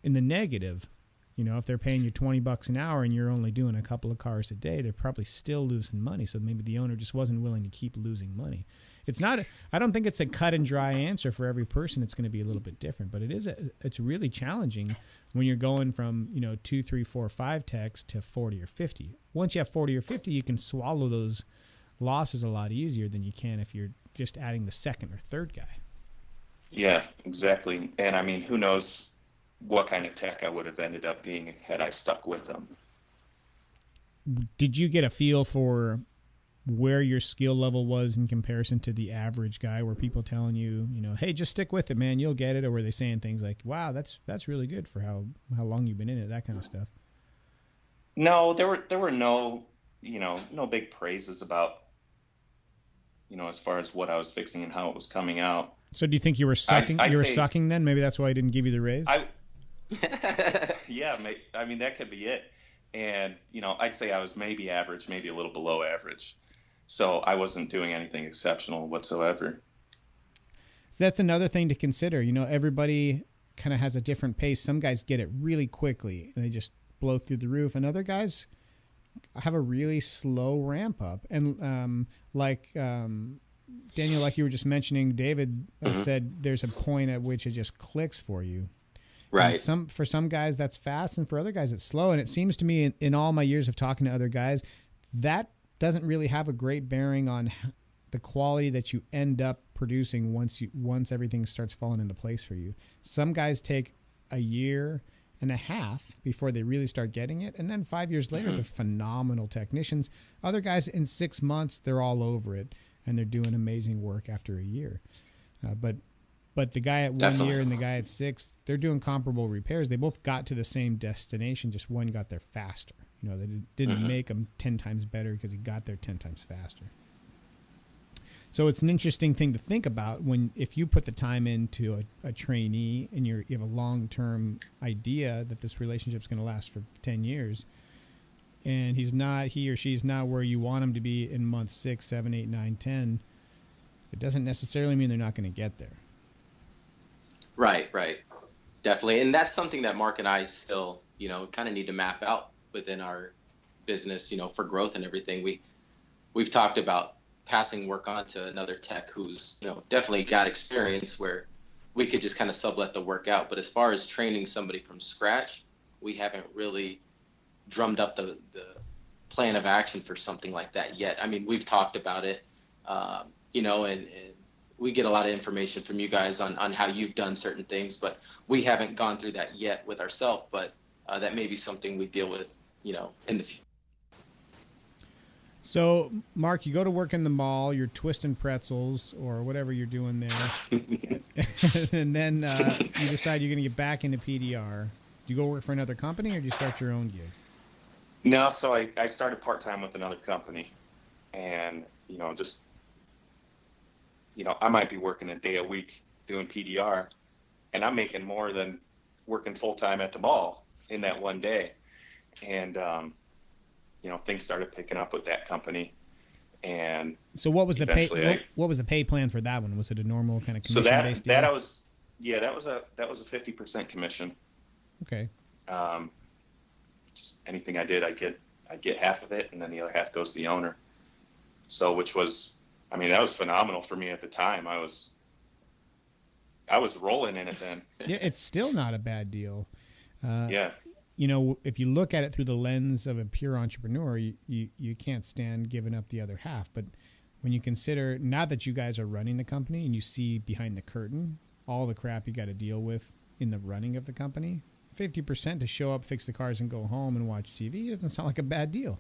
[SPEAKER 1] in the negative? You know, if they're paying you $20 an hour and you're only doing a couple of cars a day, they're probably still losing money. So maybe the owner just wasn't willing to keep losing money. It's not, I don't think it's a cut and dry answer for every person. It's going to be a little bit different, but it's really challenging when you're going from, you know, 2, 3, 4, 5 techs to 40 or 50. Once you have 40 or 50, you can swallow those losses a lot easier than you can if you're just adding the second or third guy.
[SPEAKER 2] Yeah, exactly. And I mean, who knows what kind of tech I would have ended up being had I stuck with them.
[SPEAKER 1] Did you get a feel for where your skill level was in comparison to the average guy? Were people telling you, you know, hey, just stick with it, man, you'll get it? Or were they saying things like, wow, that's really good for how long you've been in it, that kind of stuff?
[SPEAKER 2] No, there were no, you know, no big praises about, you know, as far as what I was fixing and how it was coming out.
[SPEAKER 1] So do you think you were sucking? Sucking then? Maybe that's why I didn't give you the raise?
[SPEAKER 2] Yeah, I mean, that could be it. And, I'd say I was maybe average, maybe a little below average. So I wasn't doing anything exceptional whatsoever.
[SPEAKER 1] That's another thing to consider. Everybody kind of has a different pace. Some guys get it really quickly and they just blow through the roof, and other guys have a really slow ramp up. And Daniel, like you were just mentioning, David said there's a point at which it just clicks for you.
[SPEAKER 3] Right.
[SPEAKER 1] For some guys that's fast, and for other guys it's slow. And it seems to me in all my years of talking to other guys, that doesn't really have a great bearing on the quality that you end up producing once everything starts falling into place for you. Some guys take a year and a half before they really start getting it, and then 5 years later they're phenomenal technicians. Other guys in 6 months they're all over it and they're doing amazing work after a year. But the guy at 1 year and the guy at 6, they're doing comparable repairs. They both got to the same destination, just one got there faster. They didn't make them 10 times better because he got there 10 times faster. So it's an interesting thing to think about if you put the time into a trainee and you have a long-term idea that this relationship's going to last for 10 years, and he or she's not where you want them to be in month 6, 7, 8, 9, 10, it doesn't necessarily mean they're not going to get there.
[SPEAKER 3] Right. Definitely. And that's something that Mark and I still, kind of need to map out within our business, for growth and everything. We've talked about passing work on to another tech who's, definitely got experience where we could just kind of sublet the work out. But as far as training somebody from scratch, we haven't really drummed up the plan of action for something like that yet. I mean, we've talked about it, and we get a lot of information from you guys on how you've done certain things, but we haven't gone through that yet with ourselves. But that may be something we deal with, in the future.
[SPEAKER 1] So, Mark, you go to work in the mall, you're twisting pretzels or whatever you're doing there, and then you decide you're going to get back into PDR. Do you go work for another company, or do you start your own gig?
[SPEAKER 2] No, so I started part-time with another company, and, I might be working a day a week doing PDR, and I'm making more than working full-time at the mall in that one day. And, things started picking up with that company. And
[SPEAKER 1] so what was the pay? What was the pay plan for that one? Was it a normal kind of commission-based deal?
[SPEAKER 2] That was a 50% commission.
[SPEAKER 1] Okay.
[SPEAKER 2] Just anything I did, I'd get half of it, and then the other half goes to the owner. So, that was phenomenal for me at the time. I was rolling in it then.
[SPEAKER 1] Yeah, it's still not a bad deal.
[SPEAKER 2] Yeah.
[SPEAKER 1] If you look at it through the lens of a pure entrepreneur, you can't stand giving up the other half. But when you consider, now that you guys are running the company and you see behind the curtain all the crap you got to deal with in the running of the company, 50% to show up, fix the cars, and go home and watch TV, it doesn't sound like a bad deal.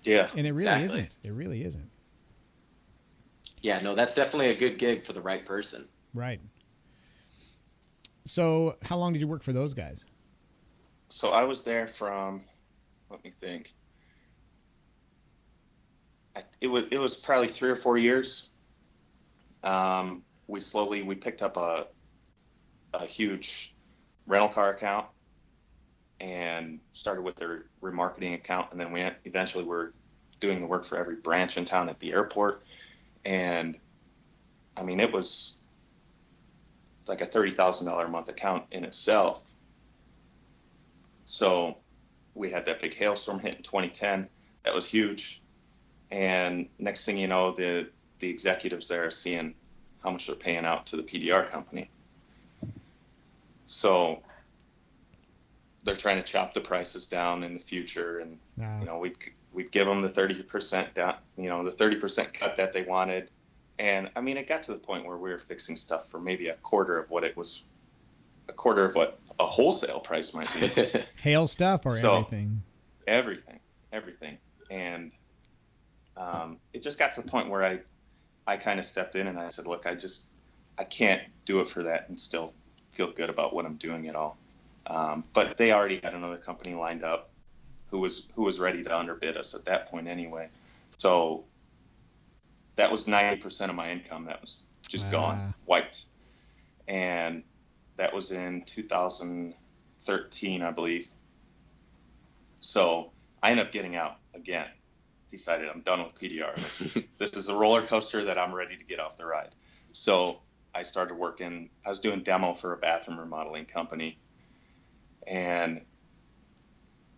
[SPEAKER 2] Yeah.
[SPEAKER 1] And it really isn't. It really isn't.
[SPEAKER 3] Yeah, no, that's definitely a good gig for the right person.
[SPEAKER 1] Right. So how long did you work for those guys?
[SPEAKER 2] So I was there from, let me think. It was probably 3 or 4 years. We picked up a huge rental car account and started with their remarketing account, and then we eventually were doing the work for every branch in town at the airport. And it was like a $30,000 a month account in itself. So we had that big hailstorm hit in 2010. That was huge. And next thing you know, the executives there are seeing how much they're paying out to the PDR company. So they're trying to chop the prices down in the future. And, we'd give them the 30% down, the 30% cut that they wanted. And it got to the point where we were fixing stuff for maybe a quarter of what a wholesale price might be.
[SPEAKER 1] Hail stuff or everything?
[SPEAKER 2] Everything. And it just got to the point where I kind of stepped in and I said, look, I can't do it for that and still feel good about what I'm doing at all. But they already had another company lined up who was ready to underbid us at that point anyway. So that was 90% of my income that was just gone, wiped. And that was in 2013, I believe. So I ended up getting out again. Decided I'm done with PDR. This is a roller coaster that I'm ready to get off the ride. So I started working. I was doing demo for a bathroom remodeling company, and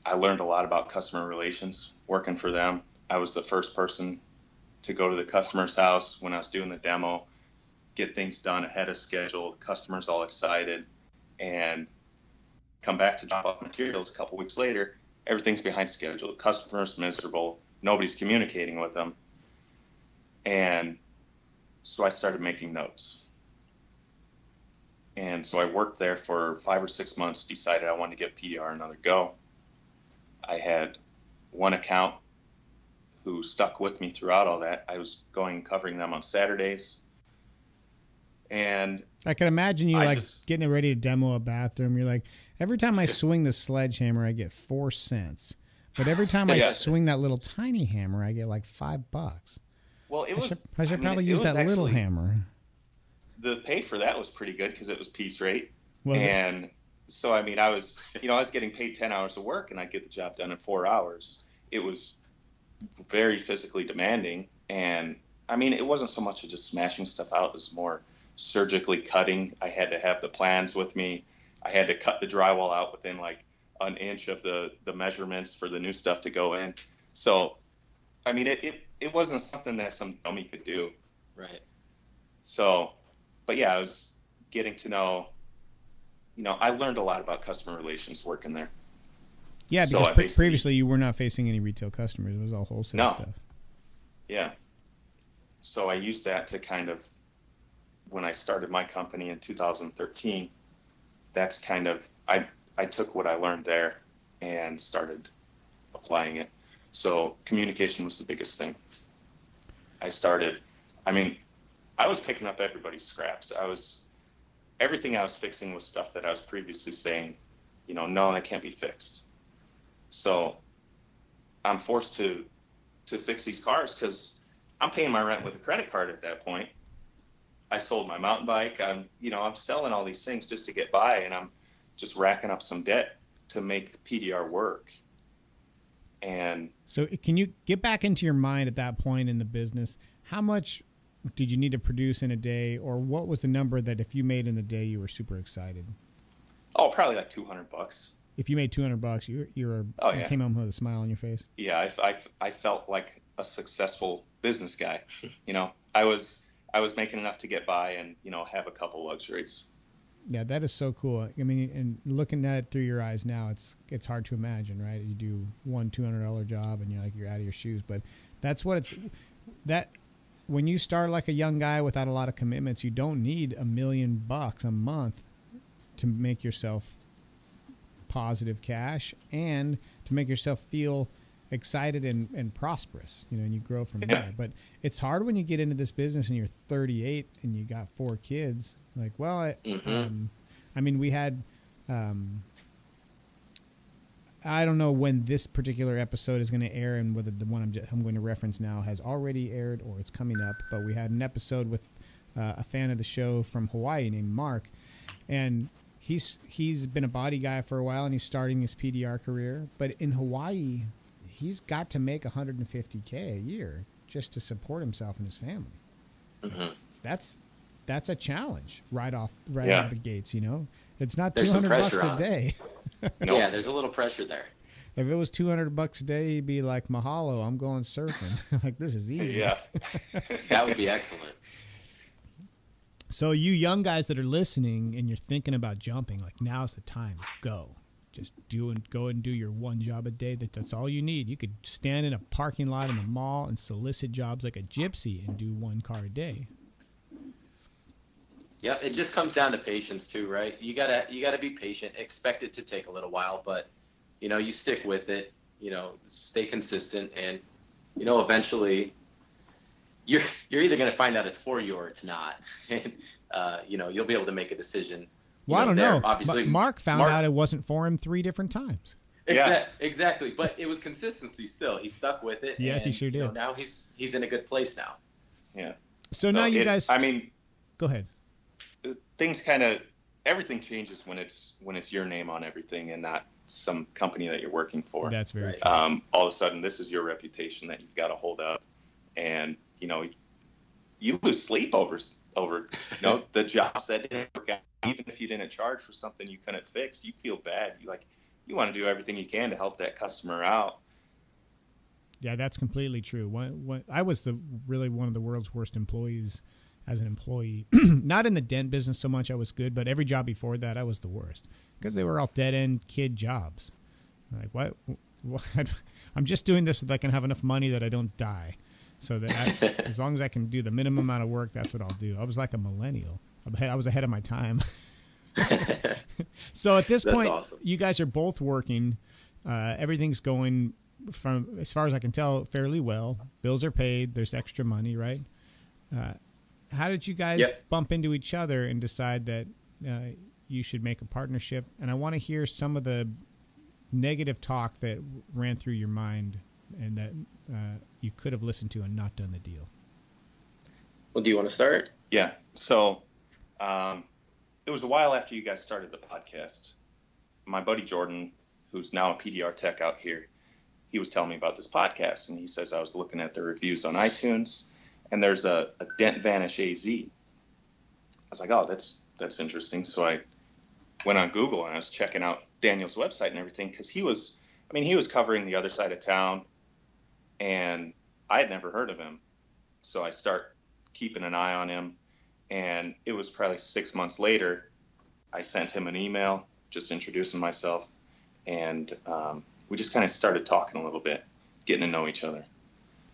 [SPEAKER 2] I learned a lot about customer relations working for them. I was the first person to go to the customer's house when I was doing the demo, get things done ahead of schedule, customers all excited, and come back to drop off materials a couple weeks later, everything's behind schedule. The customer's miserable. Nobody's communicating with them. And so I started making notes. And so I worked there for 5 or 6 months, decided I wanted to give PDR another go. I had one account who stuck with me throughout all that. I was going covering them on Saturdays. And
[SPEAKER 1] I can imagine you getting ready to demo a bathroom. You're like, every time I swing the sledgehammer, I get 4 cents. But every time I swing that little tiny hammer, I get like $5.
[SPEAKER 2] Well,
[SPEAKER 1] I should probably use that little hammer.
[SPEAKER 2] The pay for that was pretty good because it was piece rate.
[SPEAKER 1] Was
[SPEAKER 2] so, I mean, I was getting paid 10 hours of work and I'd get the job done in 4 hours. It was very physically demanding. And I mean, it wasn't so much of just smashing stuff out. It was more surgically cutting. I had to have the plans with me. I had to cut the drywall out within like an inch of the measurements for the new stuff to go in. So, I mean, it wasn't something that some dummy could do.
[SPEAKER 3] Right.
[SPEAKER 2] So, but yeah, I was getting to know, I learned a lot about customer relations working there.
[SPEAKER 1] Yeah, because previously you were not facing any retail customers. It was all wholesale stuff.
[SPEAKER 2] Yeah. So I used that to kind of, when I started my company in 2013, that's kind of, I took what I learned there and started applying it. So communication was the biggest thing. I was picking up everybody's scraps. Everything I was fixing was stuff that I was previously saying, no, that can't be fixed. So I'm forced to fix these cars because I'm paying my rent with a credit card at that point. I sold my mountain bike. I'm selling all these things just to get by, and I'm just racking up some debt to make PDR work. And
[SPEAKER 1] so can you get back into your mind at that point in the business? How much did you need to produce in a day, or what was the number that if you made in the day, you were super excited?
[SPEAKER 2] Oh, probably like $200.
[SPEAKER 1] If you made $200, you came home with a smile on your face.
[SPEAKER 2] Yeah. I felt like a successful business guy. I was making enough to get by and, have a couple luxuries.
[SPEAKER 1] Yeah, that is so cool. I mean, and looking at it through your eyes now, it's hard to imagine, right? You do one $200 job and you're out of your shoes. But that's what when you start like a young guy without a lot of commitments, you don't need $1 million a month to make yourself positive cash and to make yourself feel excited and prosperous, and you grow from there. But it's hard when you get into this business and you're 38 and you got 4 kids. Like, well, I mean, we had, I don't know when this particular episode is going to air and whether the one I'm going to reference now has already aired or it's coming up, but we had an episode with a fan of the show from Hawaii named Mark, and he's been a body guy for a while and he's starting his PDR career, but in Hawaii, he's got to make $150K a year just to support himself and his family.
[SPEAKER 2] Mm-hmm.
[SPEAKER 1] That's a challenge right out of the gates. It's not
[SPEAKER 3] there's
[SPEAKER 1] $200 a day.
[SPEAKER 3] Nope. Yeah, there's a little pressure there.
[SPEAKER 1] If it was $200 a day, you'd be like, mahalo, I'm going surfing. Like, this is easy.
[SPEAKER 2] Yeah.
[SPEAKER 3] That would be excellent.
[SPEAKER 1] So you young guys that are listening and you're thinking about jumping, like, now's the time. Go. Just go and do your one job a day. That's all you need. You could stand in a parking lot in the mall and solicit jobs like a gypsy and do 1 car a day.
[SPEAKER 3] Yeah, it just comes down to patience too, right? You gotta be patient. Expect it to take a little while, but you stick with it. Stay consistent, and eventually, you're either gonna find out it's for you or it's not, and you'll be able to make a decision.
[SPEAKER 1] Well, I don't know.
[SPEAKER 3] Obviously,
[SPEAKER 1] Mark found out it wasn't for him 3 different times.
[SPEAKER 3] Exactly, but it was consistency still. He stuck with it.
[SPEAKER 1] Yeah,
[SPEAKER 3] and,
[SPEAKER 1] he sure did.
[SPEAKER 3] Now he's in a good place now.
[SPEAKER 2] Yeah.
[SPEAKER 1] So now you guys.
[SPEAKER 2] I mean,
[SPEAKER 1] go ahead.
[SPEAKER 2] Things everything changes when it's your name on everything and not some company that you're working for.
[SPEAKER 1] That's very
[SPEAKER 3] Right.
[SPEAKER 1] true.
[SPEAKER 2] All of a sudden, this is your reputation that you've got to hold up, and you lose sleep over the jobs that didn't work out. Even if you didn't charge for something you couldn't fix, you feel bad. You want to do everything you can to help that customer out.
[SPEAKER 1] Yeah, that's completely true. I was really one of the world's worst employees as an employee. Not in the dent business so much. I was good, but every job before that, I was the worst because they were all dead end kid jobs. Like what? I'm just doing this so that I can have enough money that I don't die. So that as long as I can do the minimum amount of work, that's what I'll do. I was like a millennial. I was ahead of my time. So at this point,
[SPEAKER 3] awesome.
[SPEAKER 1] You guys are both working. Everything's going, from as far as I can tell, fairly well. Bills are paid. There's extra money, right? How did you guys bump into each other and decide that you should make a partnership? And I want to hear some of the negative talk that ran through your mind and that you could have listened to and not done the deal.
[SPEAKER 3] Well, do you want to start?
[SPEAKER 2] Yeah. So it was a while after you guys started the podcast. My buddy Jordan, who's now a PDR tech out here, he was telling me about this podcast, and he says I was looking at the reviews on iTunes, and there's a Dent Vanish AZ. I was like, oh, that's interesting. So I went on Google and I was checking out Daniel's website and everything, because he was covering the other side of town, and I had never heard of him. So I start keeping an eye on him, and it was probably 6 months later, I sent him an email just introducing myself, and we just kind of started talking a little bit, getting to know each other.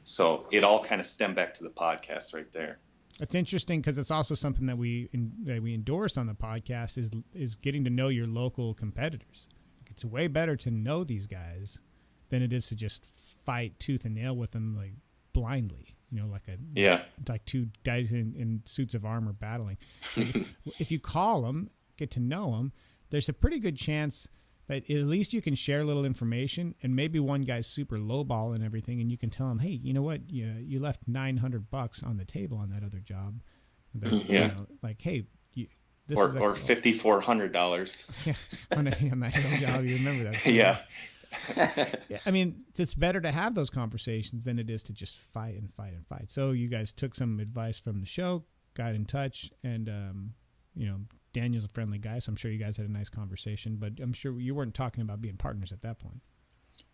[SPEAKER 2] So it all kind of stemmed back to the podcast right there.
[SPEAKER 1] It's interesting because it's also something that we endorse on the podcast is getting to know your local competitors. It's way better to know these guys than it is to just fight tooth and nail with them like blindly. Like two guys in suits of armor battling. Like, if you call them, get to know them, there's a pretty good chance that at least you can share a little information, and maybe one guy's super lowball and everything, and you can tell him, hey, you know what, you left $900 on the table on that other job. Like, hey, this is
[SPEAKER 2] or $5,400.
[SPEAKER 1] Yeah, on that other job, you remember that?
[SPEAKER 2] Yeah.
[SPEAKER 1] Yeah, I mean, it's better to have those conversations than it is to just fight and fight and fight. So you guys took some advice from the show, got in touch, and Daniel's a friendly guy, so I'm sure you guys had a nice conversation. But I'm sure you weren't talking about being partners at that point.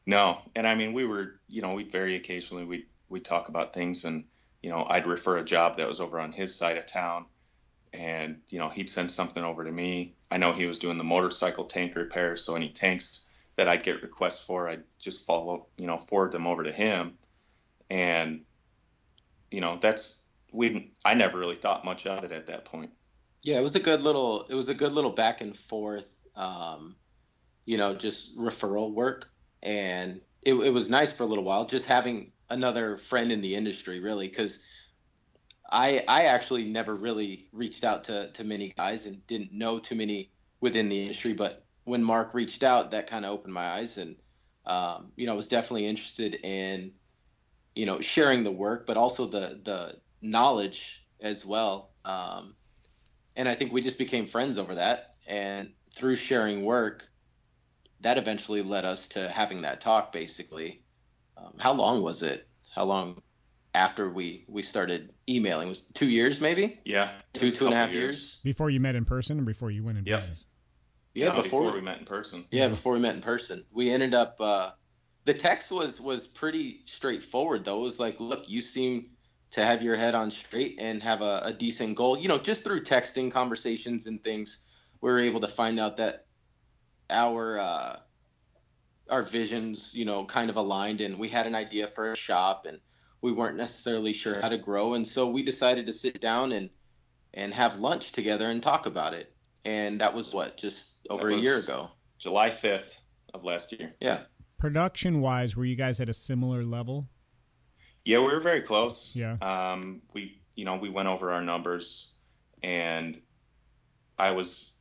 [SPEAKER 2] No, and I mean, we were, we very occasionally we'd talk about things, and I'd refer a job that was over on his side of town, and he'd send something over to me. I know he was doing the motorcycle tank repairs, so any tanks that I'd get requests for, I'd just forward them over to him. And, I never really thought much of it at that point.
[SPEAKER 3] Yeah, it was a good little back and forth, just referral work. And it was nice for a little while, just having another friend in the industry, really, because I actually never really reached out to many guys and didn't know too many within the industry, but when Mark reached out, that kind of opened my eyes, and I was definitely interested in sharing the work, but also the knowledge as well. And I think we just became friends over that, and through sharing work, that eventually led us to having that talk. Basically, how long was it? How long after we started emailing? Was it 2 years maybe?
[SPEAKER 2] Yeah,
[SPEAKER 3] 2.5 years
[SPEAKER 1] before you met in person, or before you went in business?
[SPEAKER 3] Yeah,
[SPEAKER 2] before we met in person.
[SPEAKER 3] Yeah, before we met in person. We ended up, the text was pretty straightforward, though. It was like, look, you seem to have your head on straight and have a decent goal. Just through texting conversations and things, we were able to find out that our visions, kind of aligned, and we had an idea for a shop, and we weren't necessarily sure how to grow. And so we decided to sit down and have lunch together and talk about it. And that was just over a year ago.
[SPEAKER 2] July 5th of last year.
[SPEAKER 3] Yeah.
[SPEAKER 1] Production-wise, were you guys at a similar level?
[SPEAKER 2] Yeah, we were very close.
[SPEAKER 1] Yeah.
[SPEAKER 2] We went over our numbers, and I was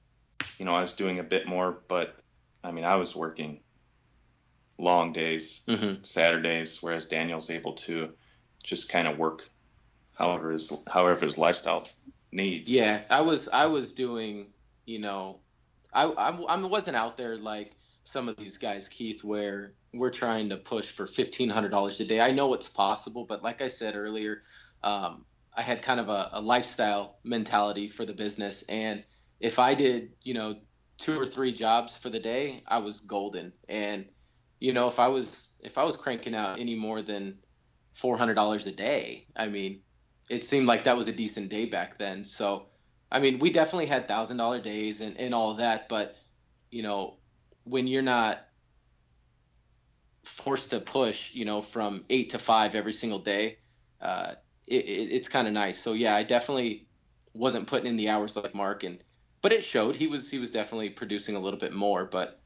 [SPEAKER 2] doing a bit more, but I mean, I was working long days, Saturdays, whereas Daniel's able to just kind of work however his lifestyle needs.
[SPEAKER 3] Yeah, I was doing, I wasn't out there like some of these guys, Keith, where we're trying to push for $1,500 a day. I know it's possible, but like I said earlier, I had kind of a lifestyle mentality for the business. And if I did, 2 or 3 jobs for the day, I was golden. And, if I was cranking out any more than $400 a day, I mean, it seemed like that was a decent day back then. So, I mean, we definitely had $1,000 days and all of that, but, when you're not forced to push, from 8 to 5 every single day, it's kind of nice. So yeah, I definitely wasn't putting in the hours like Mark, but it showed. He was definitely producing a little bit more, but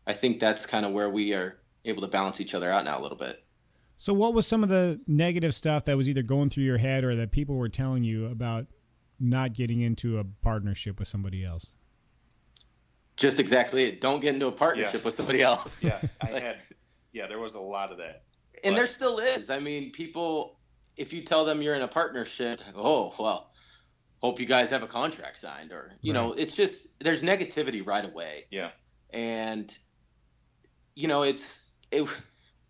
[SPEAKER 3] I think that's kind of where we are able to balance each other out now a little bit.
[SPEAKER 1] So what was some of the negative stuff that was either going through your head or that people were telling you about not getting into a partnership with somebody else?
[SPEAKER 3] Just exactly it. Don't get into a partnership with somebody else.
[SPEAKER 2] Yeah, there was a lot of that.
[SPEAKER 3] And there still is. I mean, people, if you tell them you're in a partnership, oh, well, hope you guys have a contract signed, or, it's just, there's negativity right away.
[SPEAKER 2] Yeah.
[SPEAKER 3] And,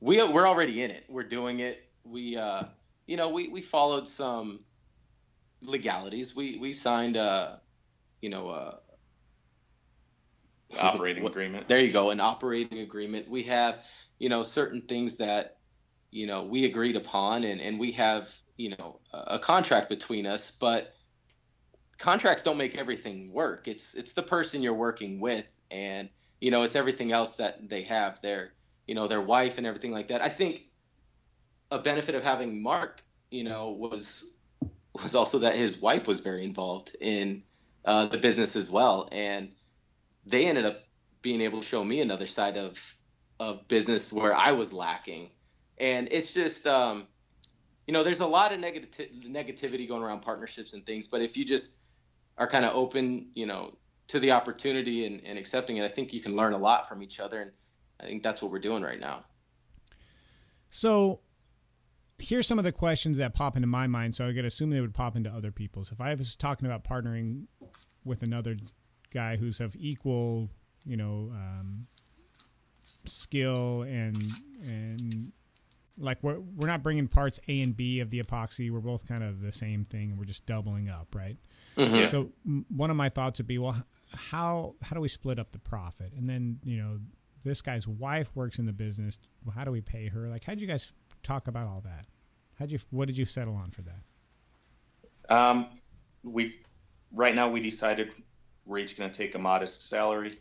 [SPEAKER 3] we're already in it. We're doing it. We followed some legalities. We signed
[SPEAKER 2] operating agreement.
[SPEAKER 3] There you go, an operating agreement. We have, certain things that, we agreed upon, and we have, a contract between us, but contracts don't make everything work. It's the person you're working with, and, it's everything else that they have, their wife and everything like that. I think a benefit of having Mark, was also that his wife was very involved in the business as well. And they ended up being able to show me another side of business where I was lacking. And it's just, there's a lot of negativity going around partnerships and things, but if you just are kind of open, to the opportunity and accepting it, I think you can learn a lot from each other. And I think that's what we're doing right now.
[SPEAKER 1] So here's some of the questions that pop into my mind. So I could assume they would pop into other people's. If I was talking about partnering with another guy who's of equal, skill and like we're not bringing parts A and B of the epoxy. We're both kind of the same thing, and we're just doubling up, right?
[SPEAKER 3] Mm-hmm.
[SPEAKER 1] So one of my thoughts would be, well, how do we split up the profit? And then, this guy's wife works in the business. Well, how do we pay her? Like, how'd you guys talk about all that? What did you settle on for that?
[SPEAKER 2] Right now we decided we're each going to take a modest salary.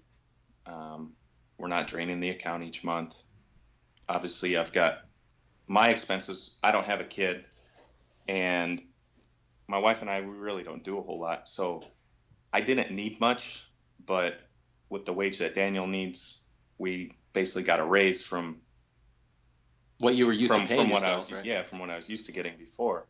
[SPEAKER 2] We're not draining the account each month. Obviously, I've got my expenses. I don't have a kid, and my wife and I, we really don't do a whole lot. So I didn't need much, but with the wage that Daniel needs, we basically got a raise from
[SPEAKER 3] what you were used to paying
[SPEAKER 2] from what
[SPEAKER 3] yourself,
[SPEAKER 2] I was,
[SPEAKER 3] right?
[SPEAKER 2] Yeah, from what I was used to getting before.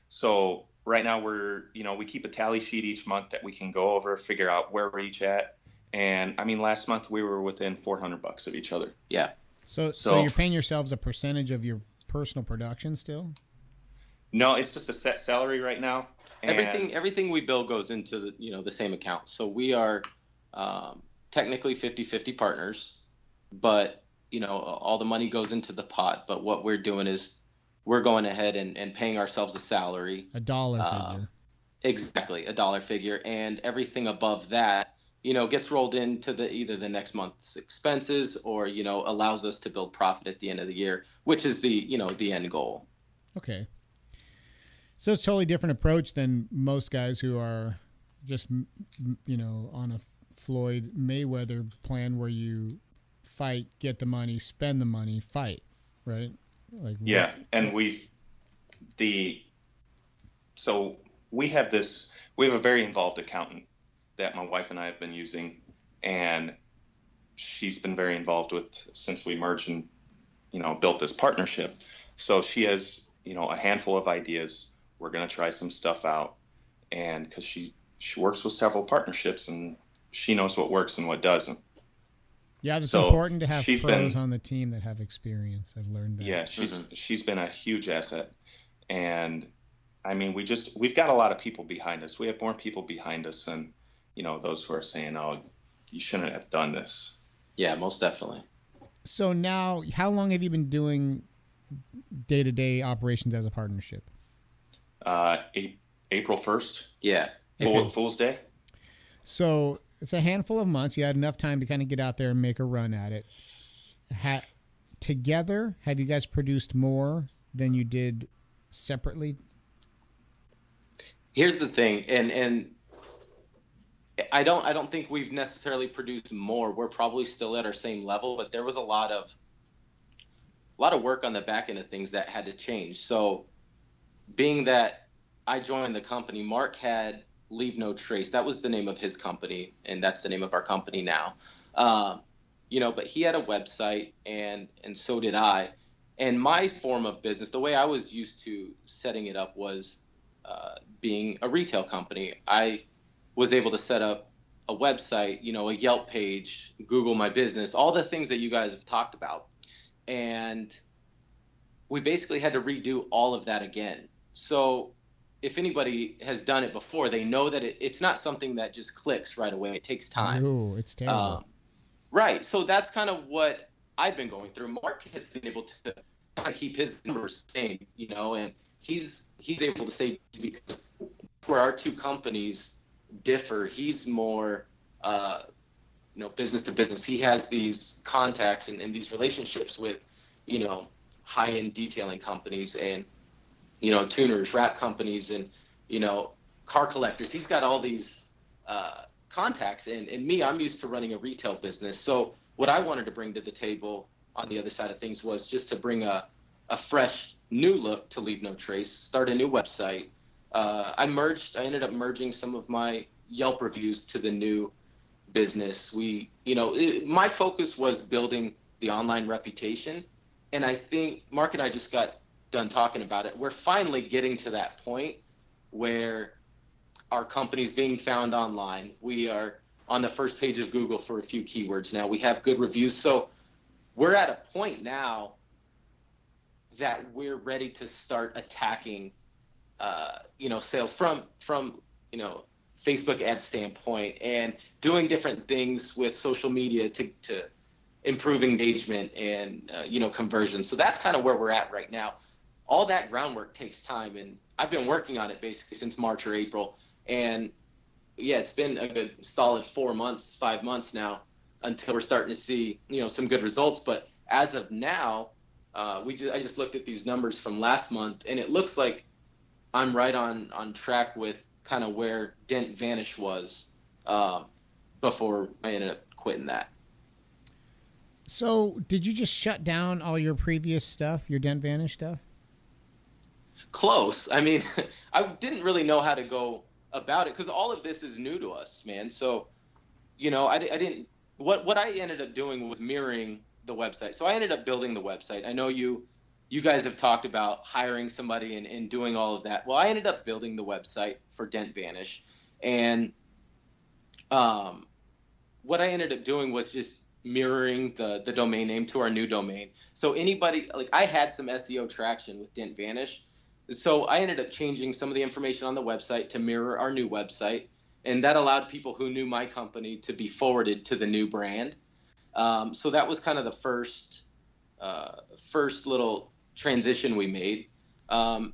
[SPEAKER 2] So right now we keep a tally sheet each month that we can go over, figure out where we're each at. And I mean, last month we were within $400 of each other.
[SPEAKER 3] Yeah.
[SPEAKER 1] So you're paying yourselves a percentage of your personal production still?
[SPEAKER 2] No, it's just a set salary right now.
[SPEAKER 3] Everything we bill goes into the same account. So we are technically 50-50 partners, but all the money goes into the pot. But what we're doing is we're going ahead and paying ourselves a salary.
[SPEAKER 1] A dollar figure.
[SPEAKER 3] Exactly, a dollar figure, and everything above that, gets rolled into either the next month's expenses or allows us to build profit at the end of the year, which is the end goal.
[SPEAKER 1] Okay. So it's a totally different approach than most guys who are just, on a Floyd Mayweather plan where you fight, get the money, spend the money, fight, right? Like
[SPEAKER 2] yeah, and we have a very involved accountant that my wife and I have been using, and she's been very involved with since we merged and built this partnership. So she has a handful of ideas. We're going to try some stuff out, and because she works with several partnerships and she knows what works and what doesn't.
[SPEAKER 1] Yeah, it's important to have pros on the team that have experience. I've learned that.
[SPEAKER 2] Yeah, she's been a huge asset, and I mean we've got a lot of people behind us. We have more people behind us than those who are saying, "Oh, you shouldn't have done this."
[SPEAKER 3] Yeah, most definitely.
[SPEAKER 1] So now, how long have you been doing day-to-day operations as a partnership?
[SPEAKER 2] April 1st.
[SPEAKER 3] Yeah.
[SPEAKER 2] Fool's Day.
[SPEAKER 1] So it's a handful of months. You had enough time to kind of get out there and make a run at it. Together, have you guys produced more than you did separately?
[SPEAKER 3] Here's the thing, and I don't think we've necessarily produced more. We're probably still at our same level, but there was a lot of work on the back end of things that had to change. So being that I joined the company, Mark had Leave No Trace. That was the name of his company, and that's the name of our company now. But he had a website, and so did I. And my form of business, the way I was used to setting it up was being a retail company. I was able to set up a website, a Yelp page, Google My Business, all the things that you guys have talked about. And we basically had to redo all of that again. So if anybody has done it before, they know that it's not something that just clicks right away. It takes time.
[SPEAKER 1] No, it's terrible.
[SPEAKER 3] Right. So that's kind of what I've been going through. Mark has been able to kind of keep his numbers the same, and he's able to say, because where our two companies differ, he's more, business to business. He has these contacts and these relationships with, high-end detailing companies and, tuners, wrap companies, and, car collectors. He's got all these contacts, and me, I'm used to running a retail business. So what I wanted to bring to the table on the other side of things was just to bring a fresh new look to Leave No Trace, start a new website. I ended up merging some of my Yelp reviews to the new business. My focus was building the online reputation. And I think Mark and I just got done talking about it. We're finally getting to that point where our company's being found online. We are on the first page of Google for a few keywords now. We have good reviews. So we're at a point now that we're ready to start attacking, sales from Facebook ad standpoint, and doing different things with social media to improve engagement and, conversion. So that's kind of where we're at right now. All that groundwork takes time, and I've been working on it basically since March or April. And yeah, it's been a good solid 5 months now until we're starting to see, some good results. But as of now, I just looked at these numbers from last month, and it looks like I'm right on track with kind of where Dent Vanish was before I ended up quitting that.
[SPEAKER 1] So did you just shut down all your previous stuff, your Dent Vanish stuff?
[SPEAKER 3] Close. I mean, I didn't really know how to go about it because all of this is new to us, man. So, I didn't. What I ended up doing was mirroring the website. So I ended up building the website. I know you guys have talked about hiring somebody and doing all of that. Well, I ended up building the website for Dent Vanish, and what I ended up doing was just mirroring the domain name to our new domain. So anybody, like, I had some SEO traction with Dent Vanish. So I ended up changing some of the information on the website to mirror our new website. And that allowed people who knew my company to be forwarded to the new brand. So that was kind of the first little transition we made. And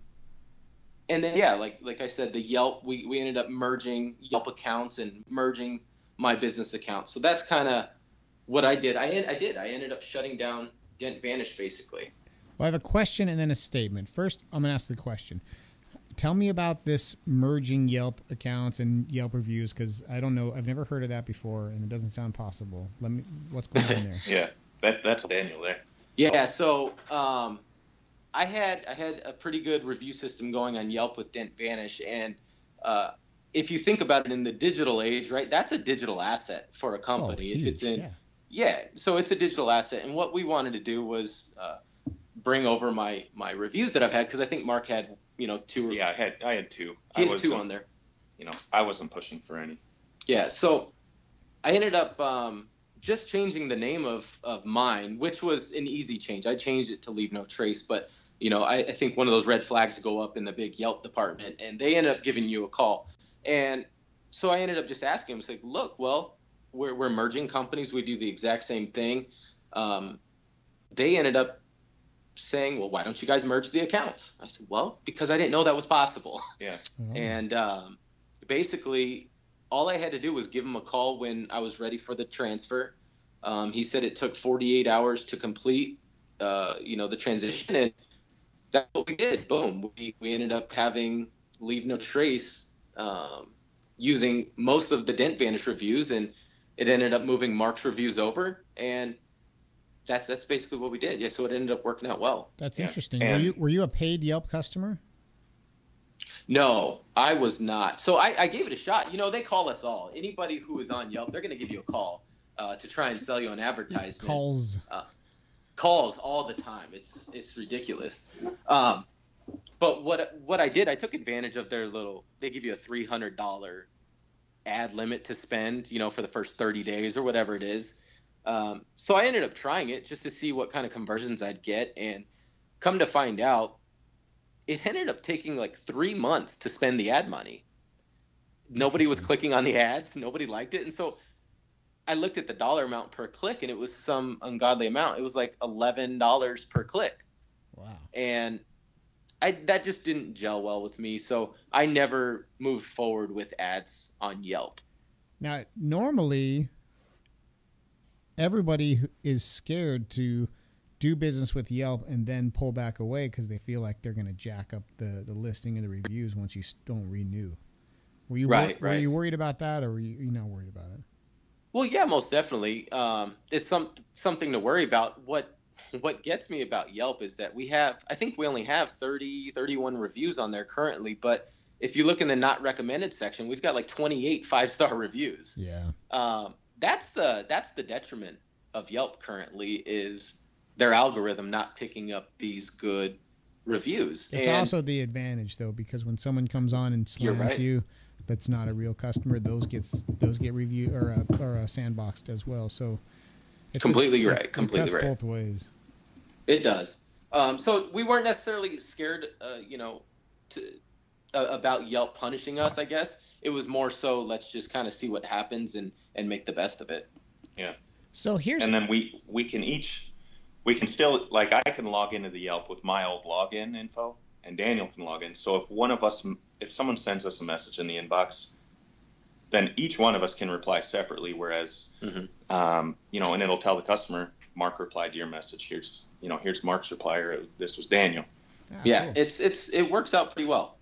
[SPEAKER 3] then, yeah, like I said, the Yelp, we ended up merging Yelp accounts and merging my business account. So that's kind of what I did. I ended up shutting down Dent Vanish, basically.
[SPEAKER 1] Well, I have a question and then a statement. First, I'm going to ask the question. Tell me about this merging Yelp accounts and Yelp reviews, because I don't know. I've never heard of that before, and it doesn't sound possible. What's going on there?
[SPEAKER 2] Yeah, that's Daniel there.
[SPEAKER 3] Yeah, so I had a pretty good review system going on Yelp with Dent Vanish, and if you think about it in the digital age, right, that's a digital asset for a company.
[SPEAKER 1] Huge,
[SPEAKER 3] if it's in, so it's a digital asset, and what we wanted to do was bring over my reviews that I've had, because I think Mark had 2.
[SPEAKER 2] Yeah, I had 2.
[SPEAKER 3] He had 2 on there.
[SPEAKER 2] I wasn't pushing for any.
[SPEAKER 3] Yeah, so I ended up just changing the name of mine, which was an easy change. I changed it to Leave No Trace, but I think one of those red flags go up in the big Yelp department, and they ended up giving you a call. And so I ended up just asking him, it's like, look, well, we're merging companies. We do the exact same thing. They ended up saying, well, why don't you guys merge the accounts? I said, well, because I didn't know that was possible.
[SPEAKER 2] Yeah.
[SPEAKER 1] Oh.
[SPEAKER 3] And basically, all I had to do was give him a call when I was ready for the transfer. He said it took 48 hours to complete, the transition, and that's what we did. Boom. We ended up having Leave No Trace using most of the Dent Vanish reviews, and it ended up moving Mark's reviews over, and that's basically what we did. Yeah, so it ended up working out well.
[SPEAKER 1] That's
[SPEAKER 2] Yeah.
[SPEAKER 1] interesting.
[SPEAKER 2] And
[SPEAKER 1] Were you a paid Yelp customer?
[SPEAKER 3] No, I was not. So I gave it a shot. They call us all. Anybody who is on Yelp, they're going to give you a call to try and sell you an advertisement. Calls all the time. It's ridiculous. But what I did, I took advantage of they give you a $300 ad limit to spend, for the first 30 days or whatever it is. So I ended up trying it just to see what kind of conversions I'd get, and come to find out, it ended up taking like 3 months to spend the ad money. Nobody was clicking on the ads. Nobody liked it. And so I looked at the dollar amount per click, and it was some ungodly amount. It was like $11 per click.
[SPEAKER 1] Wow.
[SPEAKER 3] And that just didn't gel well with me. So I never moved forward with ads on Yelp.
[SPEAKER 1] Now, normally, everybody is scared to do business with Yelp and then pull back away because they feel like they're going to jack up the listing and the reviews once you don't renew. Were you Were you worried about that, or were you not worried about it?
[SPEAKER 3] Well, yeah, most definitely. It's something to worry about. What gets me about Yelp is that I think we only have 31 reviews on there currently, but if you look in the not recommended section, we've got like 28 5-star reviews.
[SPEAKER 1] Yeah.
[SPEAKER 3] That's the detriment of Yelp currently, is their algorithm not picking up these good reviews.
[SPEAKER 1] It's also the advantage, though, because when someone comes on and slams you, that's not a real customer. Those get reviewed or sandboxed as well. So it's
[SPEAKER 3] completely right.
[SPEAKER 1] It cuts both ways.
[SPEAKER 3] It does. So we weren't necessarily scared, about Yelp punishing us. I guess it was more so let's just kind of see what happens and make the best of it.
[SPEAKER 2] Yeah.
[SPEAKER 1] So
[SPEAKER 2] and then we can still, like, I can log into the Yelp with my old login info, and Daniel can log in. So if someone sends us a message in the inbox, then each one of us can reply separately. Whereas, and it'll tell the customer, Mark replied to your message. Here's Mark's reply, or this was Daniel.
[SPEAKER 3] Yeah,
[SPEAKER 1] cool.
[SPEAKER 3] It works out pretty well.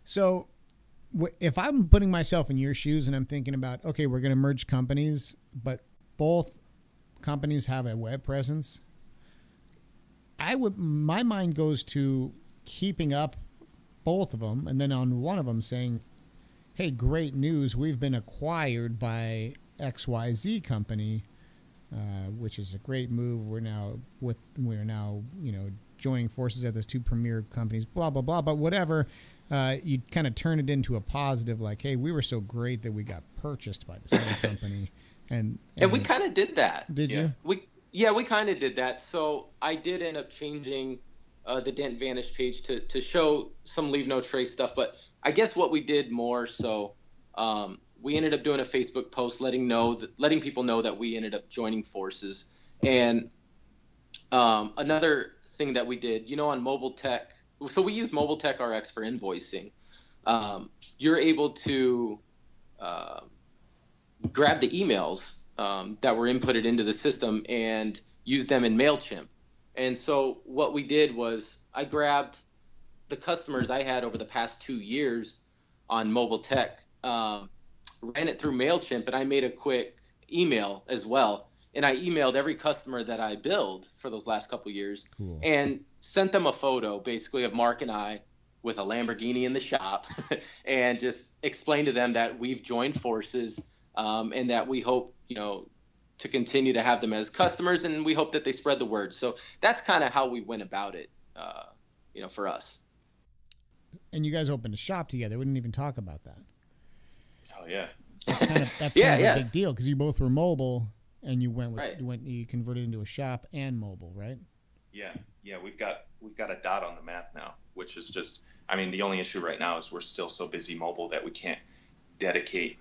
[SPEAKER 1] So if I'm putting myself in your shoes and I'm thinking about, okay, we're going to merge companies, but both companies have a web presence, my mind goes to keeping up both of them, and then on one of them saying, hey, great news, we've been acquired by XYZ company, which is a great move. We're now joining forces at those two premier companies, blah blah blah. But whatever, you kind of turn it into a positive, like, hey, we were so great that we got purchased by this other company. And
[SPEAKER 3] we kind of did that.
[SPEAKER 1] Did you?
[SPEAKER 3] We kind of did that. So I did end up changing the Dent Vanish page to show some Leave No Trace stuff. But I guess what we did more so, we ended up doing a Facebook post letting people know that we ended up joining forces. And another thing that we did, on Mobile Tech, so we use Mobile Tech RX for invoicing. You're able to grab the emails that were inputted into the system and use them in MailChimp. And so what we did was I grabbed the customers I had over the past 2 years on Mobile Tech, ran it through MailChimp, and I made a quick email as well. And I emailed every customer that I billed for those last couple of years.
[SPEAKER 1] Cool.
[SPEAKER 3] And sent them a photo basically of Mark and I with a Lamborghini in the shop and just explained to them that we've joined forces, and that we hope, to continue to have them as customers, and we hope that they spread the word. So that's kind of how we went about it, for us.
[SPEAKER 1] And you guys opened a shop together. We didn't even talk about that.
[SPEAKER 2] Oh yeah.
[SPEAKER 1] That's kind of a big deal, because you both were mobile, and you you converted into a shop and mobile, right?
[SPEAKER 2] Yeah. We've got a dot on the map now, which is just, the only issue right now is we're still so busy mobile that we can't dedicate,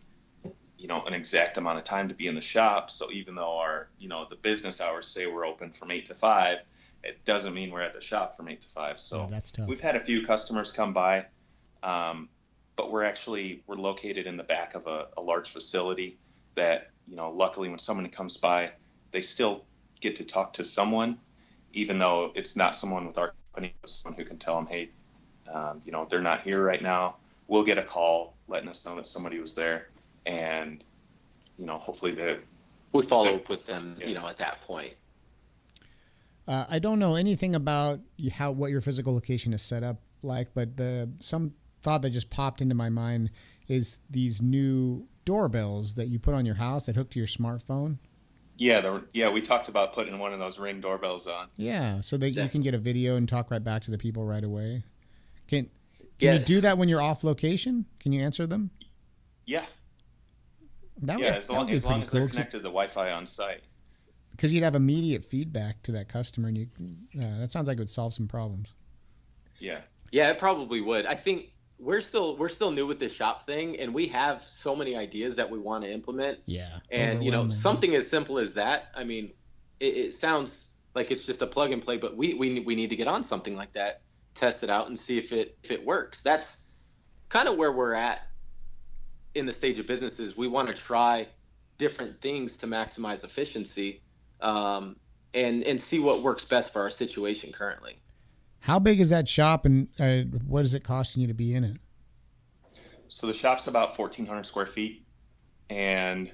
[SPEAKER 2] an exact amount of time to be in the shop. So even though our, the business hours say we're open from 8 to 5, it doesn't mean we're at the shop from 8 to 5. So
[SPEAKER 1] that's tough.
[SPEAKER 2] We've had a few customers come by, but we're located in the back of a large facility that, luckily when someone comes by, they still get to talk to someone, even though it's not someone with our company, but someone who can tell them, hey, they're not here right now. We'll get a call letting us know that somebody was there, and hopefully
[SPEAKER 3] we follow up with them,
[SPEAKER 2] yeah.
[SPEAKER 3] At that point.
[SPEAKER 1] I don't know anything about what your physical location is set up like, but some thought that just popped into my mind is these new doorbells that you put on your house that hook to your smartphone.
[SPEAKER 2] Yeah, we talked about putting one of those Ring doorbells on.
[SPEAKER 1] Yeah, so that you can get a video and talk right back to the people right away. Can you do that when you're off location? Can you answer them?
[SPEAKER 2] Yeah. As long as they're connected to the Wi-Fi on site.
[SPEAKER 1] Because you'd have immediate feedback to that customer, and that sounds like it would solve some problems.
[SPEAKER 2] Yeah.
[SPEAKER 3] Yeah, it probably would. I think we're still new with this shop thing, and we have so many ideas that we want to implement.
[SPEAKER 1] Yeah.
[SPEAKER 3] And something as simple as that. I mean, it sounds like it's just a plug and play, but we need to get on something like that, test it out, and see if it works. That's kind of where we're at in the stage of businesses. We want to try different things to maximize efficiency, and see what works best for our situation currently.
[SPEAKER 1] How big is that shop, and what is it costing you to be in it?
[SPEAKER 2] So the shop's about 1,400 square feet, and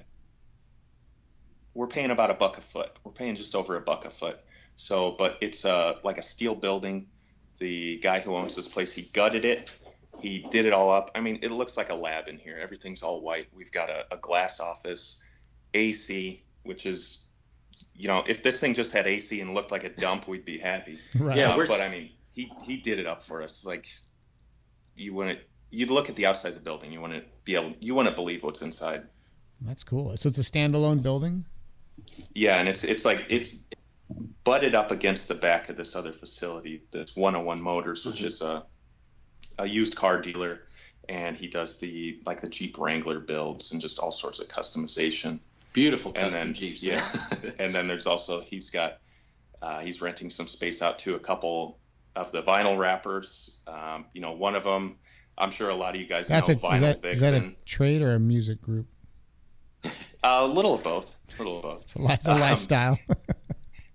[SPEAKER 2] we're paying about $1 a foot. We're paying just over $1 a foot. So, but it's like a steel building. The guy who owns this place, he gutted it. He did it all up. I mean, it looks like a lab in here. Everything's all white. We've got a glass office, AC, which is, if this thing just had AC and looked like a dump, we'd be happy.
[SPEAKER 1] Right.
[SPEAKER 3] Yeah,
[SPEAKER 2] but I mean, he did it up for us. Like, you'd look at the outside of the building, you wouldn't believe what's inside.
[SPEAKER 1] That's cool. So it's a standalone building?
[SPEAKER 2] Yeah, and it's butted up against the back of this other facility, this 101 Motors, which is a used car dealer, and he does the Jeep Wrangler builds and just all sorts of customization.
[SPEAKER 3] Beautiful custom Jeeps.
[SPEAKER 2] Yeah. And then there's also, he's renting some space out to a couple of the vinyl wrappers. One of them, I'm sure a lot of you guys know Vinyl Vixen.
[SPEAKER 1] Is that a trade or a music group?
[SPEAKER 2] A little of both.
[SPEAKER 1] It's a lifestyle.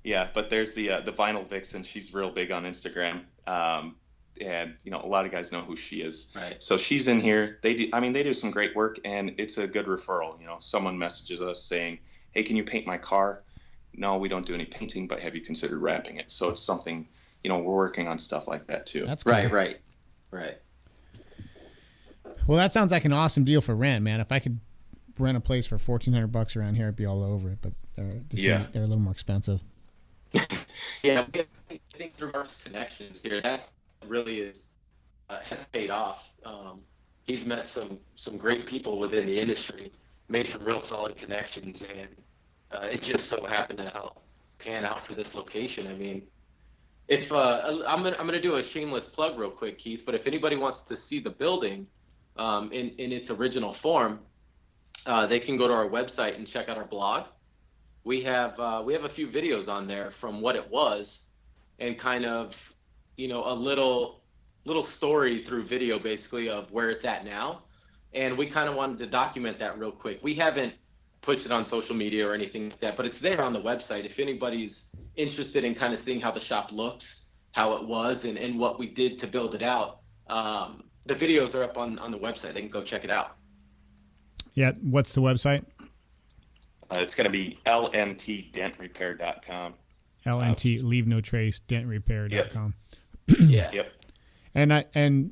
[SPEAKER 2] Yeah, but there's the Vinyl Vixen. She's real big on Instagram. And a lot of guys know who she is.
[SPEAKER 3] Right.
[SPEAKER 2] So she's in here. They do some great work, and it's a good referral. Someone messages us saying, "Hey, can you paint my car?" No, we don't do any painting, but have you considered wrapping it? So it's something, we're working on stuff like that too.
[SPEAKER 1] That's cool.
[SPEAKER 3] Right.
[SPEAKER 1] Well, that sounds like an awesome deal for rent, man. If I could rent a place for $1,400 around here, I'd be all over it. But they're a little more expensive.
[SPEAKER 3] Yeah, I think through our connections here, that's really has paid off. He's met some great people within the industry, made some real solid connections, and it just so happened to help pan out for this location. I mean, if I'm gonna do a shameless plug real quick, Keith, but if anybody wants to see the building in its original form, they can go to our website and check out our blog. We have a few videos on there from what it was, and kind of a little story through video, basically, of where it's at now. And we kind of wanted to document that real quick. We haven't pushed it on social media or anything like that, but it's there on the website. If anybody's interested in kind of seeing how the shop looks, how it was, and what we did to build it out, the videos are up on the website. They can go check it out.
[SPEAKER 1] Yeah, what's the website?
[SPEAKER 2] It's going to be lntdentrepair.com.
[SPEAKER 1] LNT, leave no trace, dentrepair.com.
[SPEAKER 3] Yeah.
[SPEAKER 2] Yep.
[SPEAKER 1] And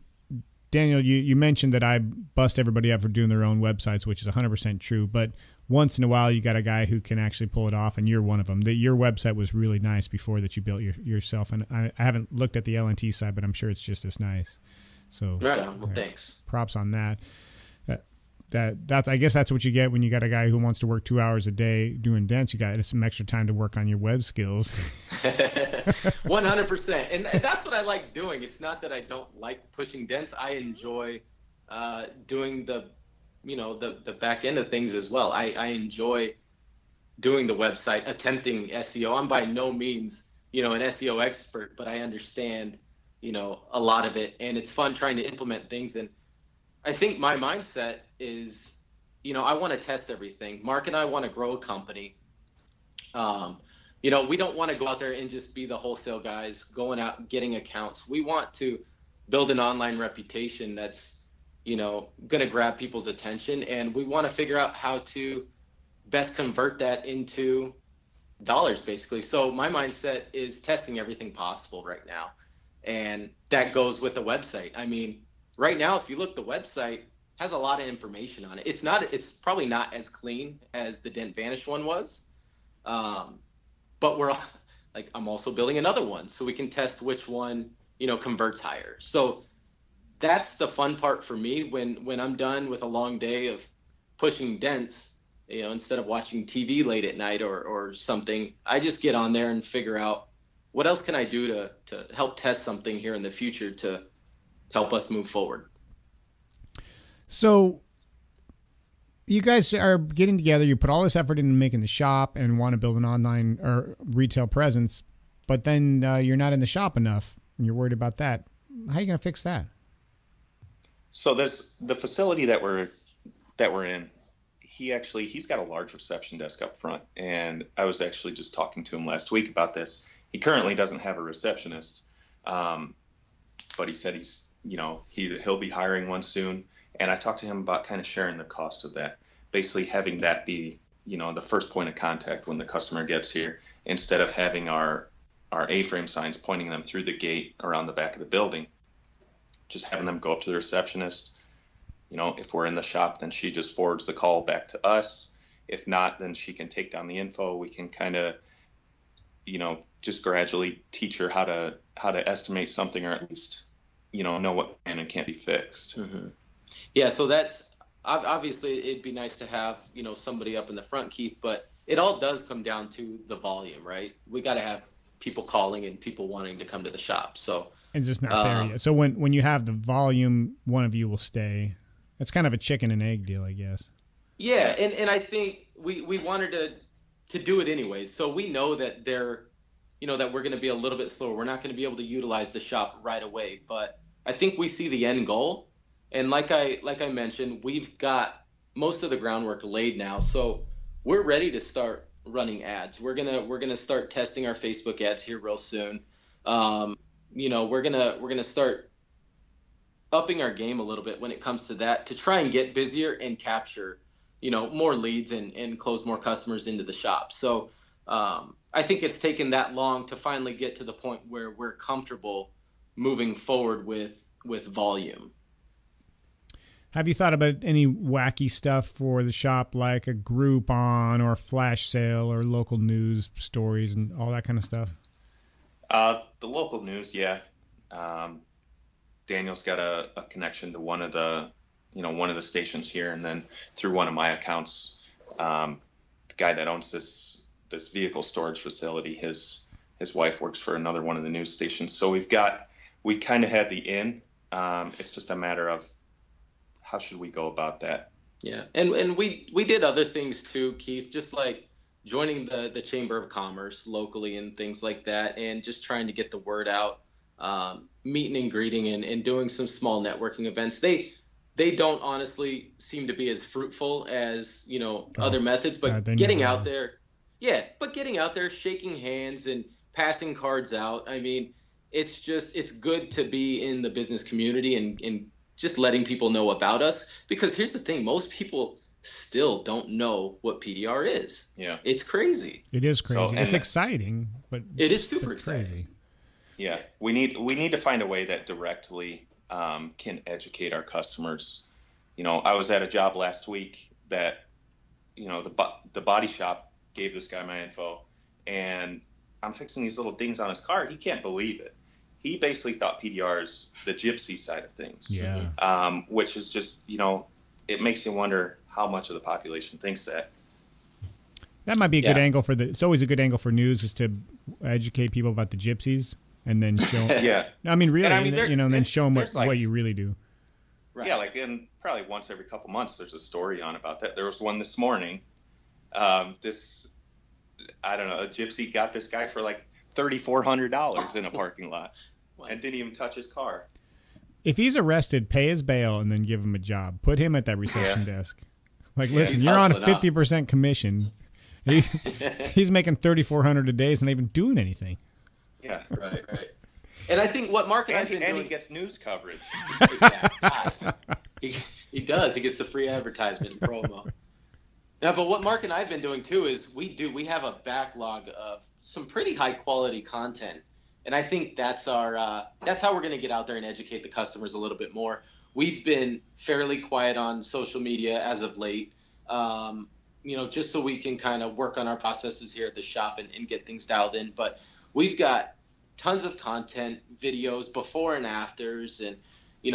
[SPEAKER 1] Daniel, you mentioned that I bust everybody up for doing their own websites, which is 100% true. But once in a while, you got a guy who can actually pull it off, and you're one of them. Your website was really nice before that you built yourself. And I haven't looked at the LNT side, but I'm sure it's just as nice. So
[SPEAKER 3] right on. Well, thanks.
[SPEAKER 1] Props on that. That's I guess that's what you get when you got a guy who wants to work 2 hours a day doing dents. You got some extra time to work on your web skills.
[SPEAKER 3] 100%. And that's what I like doing. It's not that I don't like pushing dents. I enjoy doing the the back end of things as well. I enjoy doing the website, attempting SEO. I'm by no means, an SEO expert, but I understand, a lot of it, and it's fun trying to implement things. And I think my mindset is, I want to test everything. Mark and I want to grow a company. We don't want to go out there and just be the wholesale guys going out getting accounts. We want to build an online reputation that's, going to grab people's attention, and we want to figure out how to best convert that into dollars, basically. So my mindset is testing everything possible right now, and that goes with the website. I mean, right now, if you look, the website has a lot of information on it. It's probably not as clean as the Dent Vanish one was, but I'm also building another one so we can test which one converts higher. So that's the fun part for me when I'm done with a long day of pushing dents. Instead of watching TV late at night or something, I just get on there and figure out what else can I do to help test something here in the future to help us move forward.
[SPEAKER 1] So you guys are getting together, you put all this effort into making the shop and want to build an online or retail presence, but then you're not in the shop enough and you're worried about that. How are you going to fix that?
[SPEAKER 2] So there's the facility that we're in. He's got a large reception desk up front, and I was actually just talking to him last week about this. He currently doesn't have a receptionist, but he said he'll be hiring one soon. And I talked to him about kind of sharing the cost of that, basically having that be the first point of contact when the customer gets here, instead of having our A-frame signs pointing them through the gate around the back of the building. Just having them go up to the receptionist. If we're in the shop, then she just forwards the call back to us. If not, then she can take down the info. We can kind of, just gradually teach her how to estimate something, or at least, know what can and can't be fixed.
[SPEAKER 3] Mm-hmm. Yeah. So that's obviously it'd be nice to have, somebody up in the front, Keith, but it all does come down to the volume, right? We got to have people calling and people wanting to come to the shop. So
[SPEAKER 1] it's just not there yet. So when you have the volume, one of you will stay. It's kind of a chicken and egg deal, I guess.
[SPEAKER 3] Yeah, and I think we wanted to do it anyways. So we know that that we're going to be a little bit slower. We're not going to be able to utilize the shop right away, but I think we see the end goal. And like I mentioned, we've got most of the groundwork laid now. So we're ready to start running ads. We're gonna start testing our Facebook ads here real soon. We're gonna start upping our game a little bit when it comes to that, to try and get busier and capture, more leads and close more customers into the shop. So I think it's taken that long to finally get to the point where we're comfortable moving forward with volume.
[SPEAKER 1] Have you thought about any wacky stuff for the shop, like a Groupon or a flash sale or local news stories and all that kind of stuff?
[SPEAKER 2] The local news, yeah. Daniel's got a connection to one of the stations here, and then through one of my accounts, the guy that owns this vehicle storage facility, his wife works for another one of the news stations. So we kind of had the in. It's just a matter of how should we go about that.
[SPEAKER 3] Yeah, and we did other things too, Keith, just like joining the Chamber of Commerce locally and things like that, and just trying to get the word out. Meeting and greeting and doing some small networking events. They don't honestly seem to be as fruitful as, other methods, but getting out there, shaking hands and passing cards out. I mean, it's good to be in the business community and just letting people know about us, because here's the thing, most people still don't know what PDR is.
[SPEAKER 2] Yeah.
[SPEAKER 3] It's crazy.
[SPEAKER 1] It is crazy. So, it's exciting, but
[SPEAKER 3] it is super exciting.
[SPEAKER 2] Yeah, we need to find a way that directly can educate our customers. I was at a job last week that, the body shop gave this guy my info, and I'm fixing these little dings on his car. He can't believe it. He basically thought PDR is the gypsy side of things.
[SPEAKER 1] Yeah.
[SPEAKER 2] Which is just, it makes you wonder how much of the population thinks that.
[SPEAKER 1] That might be a good angle it's always a good angle for news, is to educate people about the gypsies. And then show them.
[SPEAKER 2] Yeah.
[SPEAKER 1] I mean, really, and then show them what you really do.
[SPEAKER 3] Right.
[SPEAKER 2] Yeah, like in probably once every couple months, there's a story on about that. There was one this morning. This, I don't know, a gypsy got this guy for like $3,400 in a parking lot and didn't even touch his car.
[SPEAKER 1] If he's arrested, pay his bail and then give him a job. Put him at that reception desk. Like, listen, you're on a 50% commission. He's making $3,400 a day. He's not even doing anything.
[SPEAKER 2] Yeah.
[SPEAKER 3] Right. And I think what Mark and I've been doing...
[SPEAKER 2] And he gets news coverage.
[SPEAKER 3] He does. He gets the free advertisement and promo. Now, but what Mark and I've been doing too is we have a backlog of some pretty high quality content. And I think that's how we're going to get out there and educate the customers a little bit more. We've been fairly quiet on social media as of late, just so we can kind of work on our processes here at the shop and get things dialed in. But we've got tons of content, videos, before and afters, and,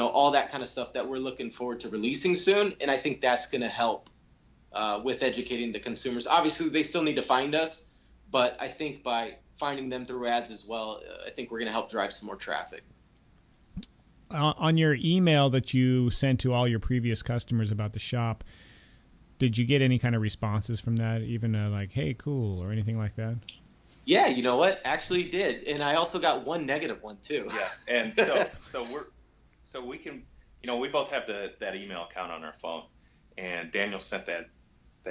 [SPEAKER 3] all that kind of stuff that we're looking forward to releasing soon. And I think that's going to help with educating the consumers. Obviously, they still need to find us, but I think by finding them through ads as well, I think we're going to help drive some more traffic.
[SPEAKER 1] On your email that you sent to all your previous customers about the shop, did you get any kind of responses from that, even like, hey, cool, or anything like that?
[SPEAKER 3] Yeah, you know what? Actually did. And I also got one negative one too.
[SPEAKER 2] Yeah. And so we can, we both have that email account on our phone, and Daniel sent that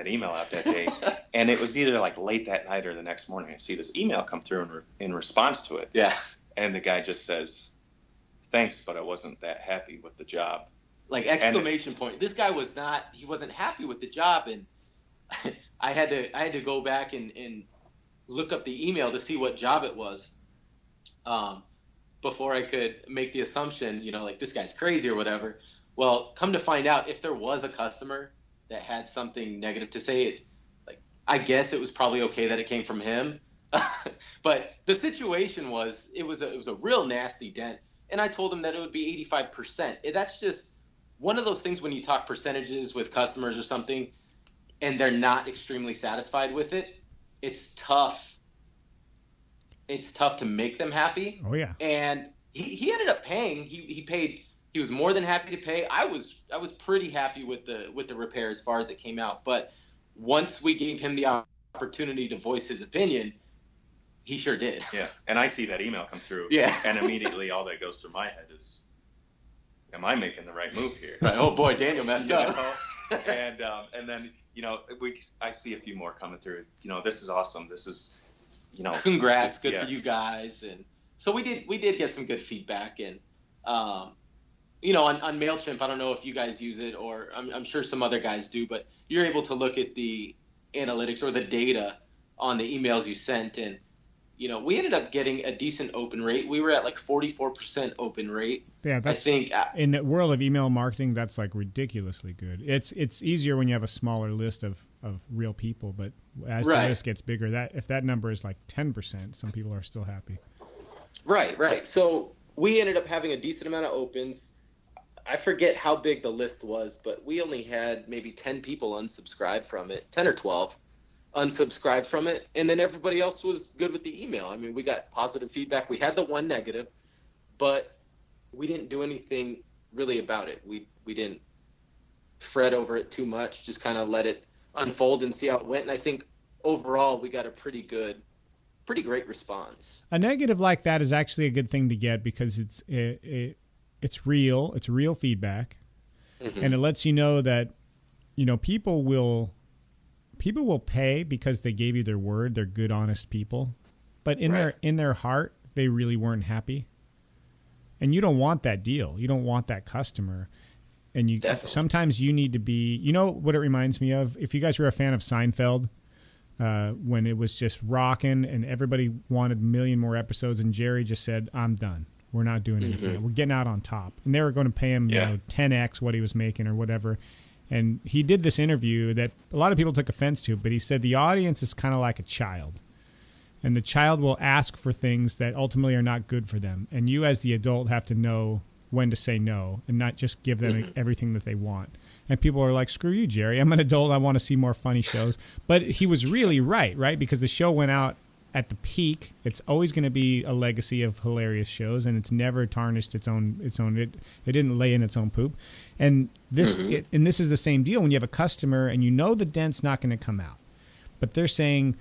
[SPEAKER 2] email out that day, and it was either like late that night or the next morning. I see this email come through in response to it.
[SPEAKER 3] Yeah.
[SPEAKER 2] And the guy just says, thanks, but I wasn't that happy with the job.
[SPEAKER 3] Like exclamation point. This guy he wasn't happy with the job. And I had to go back and look up the email to see what job it was, before I could make the assumption, like this guy's crazy or whatever. Well, come to find out, if there was a customer that had something negative to say, I guess it was probably okay that it came from him. But the situation was, it was a real nasty dent. And I told him that it would be 85%. That's just one of those things when you talk percentages with customers or something, and they're not extremely satisfied with it. It's tough. It's tough to make them happy.
[SPEAKER 1] Oh yeah.
[SPEAKER 3] And he ended up paying. He paid. He was more than happy to pay. I was pretty happy with the repair as far as it came out. But once we gave him the opportunity to voice his opinion, he sure did.
[SPEAKER 2] Yeah. And I see that email come through.
[SPEAKER 3] Yeah.
[SPEAKER 2] And immediately all that goes through my head is, am I making the right move here?
[SPEAKER 3] Right. Oh boy, Daniel messed up.
[SPEAKER 2] And then I see a few more coming through. This is awesome. This is,
[SPEAKER 3] congrats, good for you guys. And so we did get some good feedback. And on MailChimp, I don't know if you guys use it, or I'm sure some other guys do, but you're able to look at the analytics or the data on the emails you sent, and we ended up getting a decent open rate. We were at like 44% open rate.
[SPEAKER 1] Yeah,
[SPEAKER 3] I think
[SPEAKER 1] in the world of email marketing, that's like ridiculously good. It's easier when you have a smaller list of real people, but as the list gets bigger, if that number is like 10%, some people are still happy.
[SPEAKER 3] Right. So we ended up having a decent amount of opens. I forget how big the list was, but we only had maybe 10 people unsubscribe from it, 10 or 12 unsubscribed from it, and then everybody else was good with the email. I mean, we got positive feedback. We had the one negative, but we didn't do anything really about it. We didn't fret over it too much, just kind of let it unfold and see how it went. And I think overall we got a pretty great response.
[SPEAKER 1] A negative like that is actually a good thing to get, because it's real. It's real feedback. Mm-hmm. And it lets you know that, people will pay because they gave you their word. They're good, honest people. But in their heart, they really weren't happy. And you don't want that deal. You don't want that customer. And sometimes you need to be, what it reminds me of? If you guys were a fan of Seinfeld, when it was just rocking and everybody wanted a million more episodes, and Jerry just said, I'm done. We're not doing anything. Mm-hmm. We're getting out on top. And they were going to pay him 10x what he was making or whatever. And he did this interview that a lot of people took offense to, but he said the audience is kind of like a child. And the child will ask for things that ultimately are not good for them. And you as the adult have to know when to say no and not just give them everything that they want. And people are like, screw you, Jerry. I'm an adult. I want to see more funny shows. But he was really right? Because the show went out at the peak, it's always going to be a legacy of hilarious shows, and it's never tarnished its own. It didn't lay in its own poop, and this is the same deal when you have a customer and you know the dent's not going to come out, but they're saying,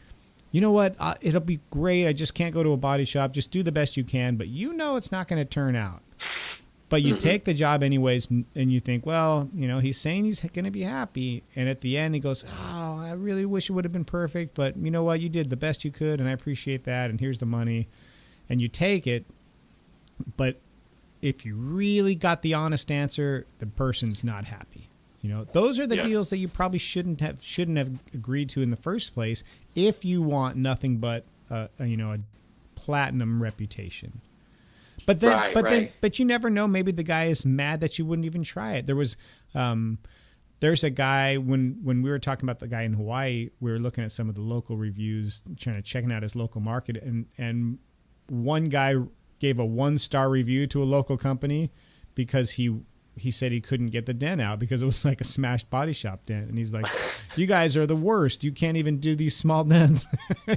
[SPEAKER 1] you know what, it'll be great. I just can't go to a body shop. Just do the best you can, but you know it's not going to turn out. But you take the job anyways, and you think, well, you know, he's saying he's going to be happy. And at the end, he goes, oh, I really wish it would have been perfect. But you know what? You did the best you could, and I appreciate that. And here's the money. And you take it. But if you really got the honest answer, the person's not happy. You know, those are the deals that you probably shouldn't have agreed to in the first place if you want nothing but, a platinum reputation. But then, but you never know. Maybe the guy is mad that you wouldn't even try it. There was, there's a guy when we were talking about the guy in Hawaii, we were looking at some of the local reviews, checking out his local market, and one guy gave a 1-star review to a local company because he said he couldn't get the dent out because it was like a smashed body shop dent. And he's like, you guys are the worst. You can't even do these small dents.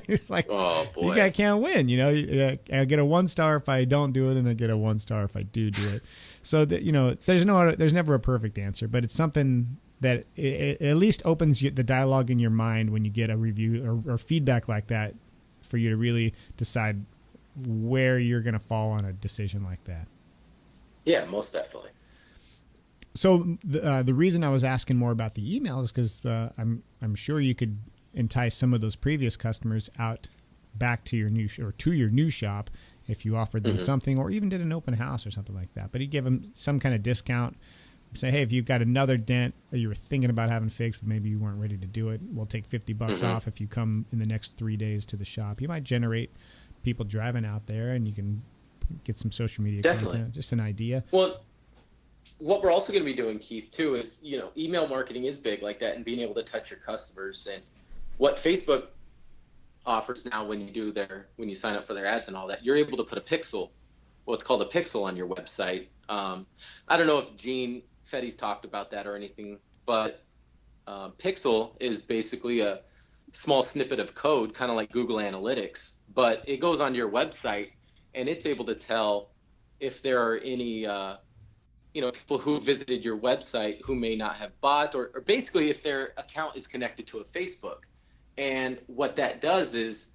[SPEAKER 1] He's like, oh, boy. You guys can't win. You know, I get a 1-star if I don't do it, and I get a 1-star if I do it. So, there's never a perfect answer, but it's something that it at least opens the dialogue in your mind when you get a review or feedback like that for you to really decide where you're going to fall on a decision like that.
[SPEAKER 3] Yeah, most definitely.
[SPEAKER 1] So the reason I was asking more about the email is because I'm sure you could entice some of those previous customers out back to your new shop if you offered them something, or even did an open house or something like that. But he'd give them some kind of discount. Say, hey, if you've got another dent that you were thinking about having fixed, but maybe you weren't ready to do it, we'll take $50 off if you come in the next 3 days to the shop. You might generate people driving out there, and you can get some social media content. Just an idea.
[SPEAKER 3] Well, what we're also going to be doing, Keith, too, is, email marketing is big like that, and being able to touch your customers. And what Facebook offers now when you sign up for their ads and all that, you're able to put a pixel, what's called a pixel on your website. I don't know if Gene Fetty's talked about that or anything, but pixel is basically a small snippet of code, kind of like Google Analytics, but it goes onto your website, and it's able to tell if there are any people who visited your website who may not have bought, or basically if their account is connected to a Facebook. And what that does is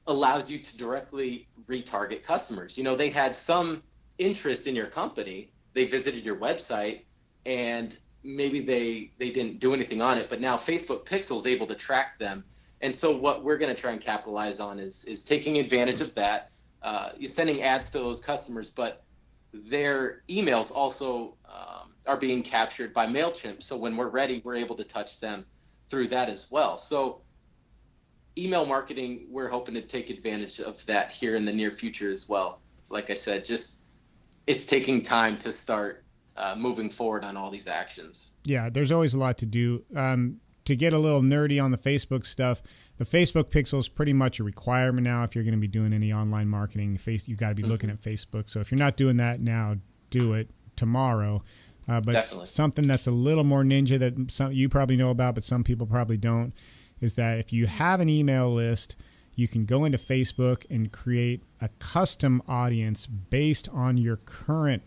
[SPEAKER 3] allows you to directly retarget customers. They had some interest in your company, they visited your website, and maybe they didn't do anything on it, but now Facebook Pixel is able to track them. And so what we're going to try and capitalize on is taking advantage of that. You're sending ads to those customers, but their emails also are being captured by MailChimp. So when we're ready, we're able to touch them through that as well. So email marketing, we're hoping to take advantage of that here in the near future as well. Like I said, it's taking time to start moving forward on all these actions. Yeah,
[SPEAKER 1] there's always a lot to do. To get a little nerdy on the Facebook stuff, the Facebook pixel is pretty much a requirement now. If you're going to be doing any online marketing, you got to be looking at Facebook. So if you're not doing that now, do it tomorrow. But definitely. Something that's a little more ninja that you probably know about, but some people probably don't, is that if you have an email list, you can go into Facebook and create a custom audience based on your current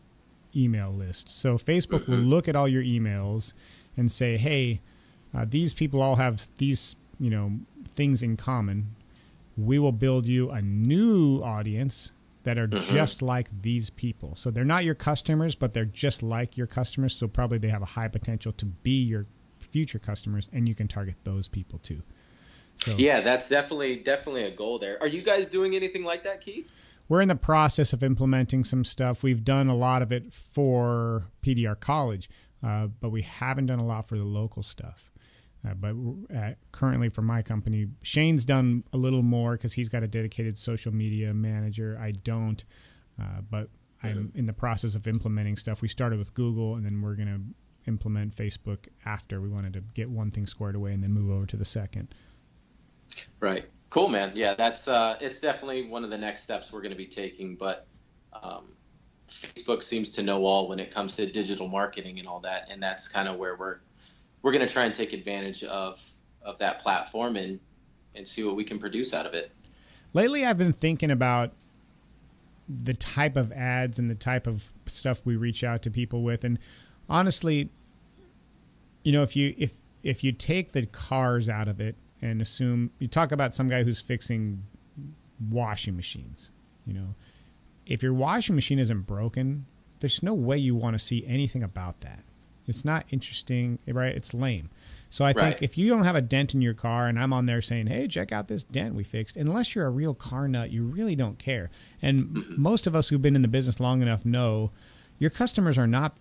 [SPEAKER 1] email list. So Facebook will look at all your emails and say, hey, these people all have these, things in common. We will build you a new audience that are just like these people. So they're not your customers, but they're just like your customers. So probably they have a high potential to be your future customers, and you can target those people too. So,
[SPEAKER 3] yeah, that's definitely a goal there. Are you guys doing anything like that, Keith?
[SPEAKER 1] We're in the process of implementing some stuff. We've done a lot of it for PDR College, but we haven't done a lot for the local stuff. But currently for my company, Shane's done a little more because he's got a dedicated social media manager. I don't, but I'm in the process of implementing stuff. We started with Google, and then we're going to implement Facebook after. We wanted to get one thing squared away and then move over to the second.
[SPEAKER 3] Right. Cool, man. Yeah, that's it's definitely one of the next steps we're going to be taking. But Facebook seems to know all when it comes to digital marketing and all that, and that's kind of where we're going to try and take advantage of that platform and see what we can produce out of it.
[SPEAKER 1] Lately, I've been thinking about the type of ads and the type of stuff we reach out to people with. And honestly, if you take the cars out of it and assume you talk about some guy who's fixing washing machines, if your washing machine isn't broken, there's no way you want to see anything about that. It's not interesting, right? It's lame. So I think if you don't have a dent in your car and I'm on there saying, hey, check out this dent we fixed, unless you're a real car nut, you really don't care. And most of us who've been in the business long enough know your customers are not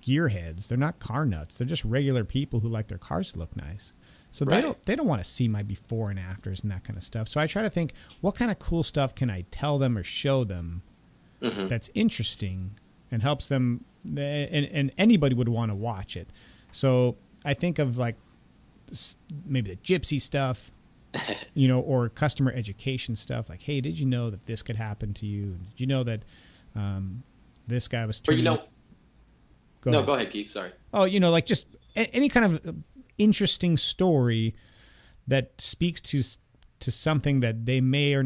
[SPEAKER 1] gearheads. They're not car nuts. They're just regular people who like their cars to look nice. So they don't want to see my before and afters and that kind of stuff. So I try to think, what kind of cool stuff can I tell them or show them that's interesting and helps them, and anybody would want to watch it. So I think of like maybe the gypsy stuff, or customer education stuff. Like, hey, did you know that this could happen to you? Did you know that this guy was turning...
[SPEAKER 3] Go ahead, Keith. Sorry.
[SPEAKER 1] Oh, like just any kind of interesting story that speaks to something that they may or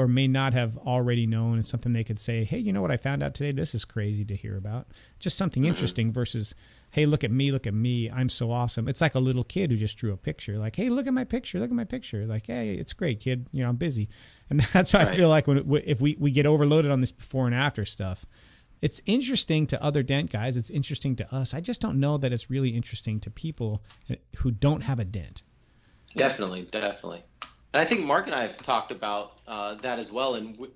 [SPEAKER 1] may not have already known, and something they could say, hey, you know what I found out today? This is crazy to hear about. Just something interesting versus, hey, look at me, I'm so awesome. It's like a little kid who just drew a picture. Like, hey, look at my picture. Like, hey, it's great, kid. I'm busy. And that's how I feel like if we get overloaded on this before and after stuff. It's interesting to other dent guys. It's interesting to us. I just don't know that it's really interesting to people who don't have a dent.
[SPEAKER 3] Definitely. And I think Mark and I have talked about that as well. And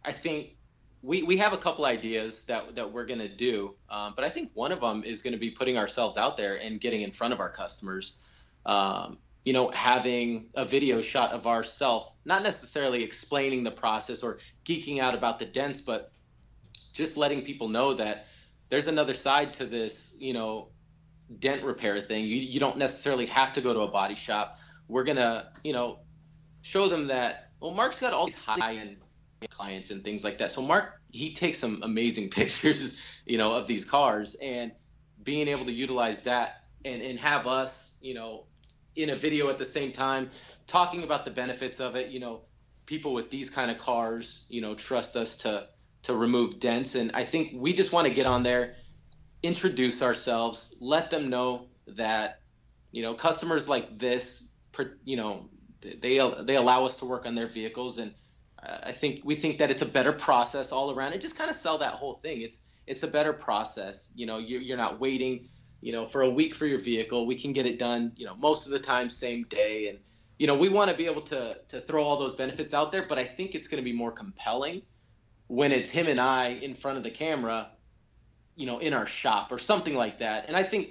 [SPEAKER 3] I think we have a couple ideas that we're going to do. But I think one of them is going to be putting ourselves out there and getting in front of our customers. Having a video shot of ourselves, not necessarily explaining the process or geeking out about the dents, but just letting people know that there's another side to this, dent repair thing. You don't necessarily have to go to a body shop. We're going to, show them that, well, Mark's got all these high-end clients and things like that. So Mark, he takes some amazing pictures, of these cars, and being able to utilize that and have us, in a video at the same time, talking about the benefits of it. People with these kind of cars, trust us to remove dents. And I think we just want to get on there, introduce ourselves, let them know that, customers like this, they allow us to work on their vehicles. And we think that it's a better process all around, and just kind of sell that whole thing. It's a better process. You're not waiting, for a week for your vehicle. We can get it done, most of the time, same day. And, we want to be able to throw all those benefits out there, but I think it's going to be more compelling when it's him and I in front of the camera, in our shop or something like that. And I think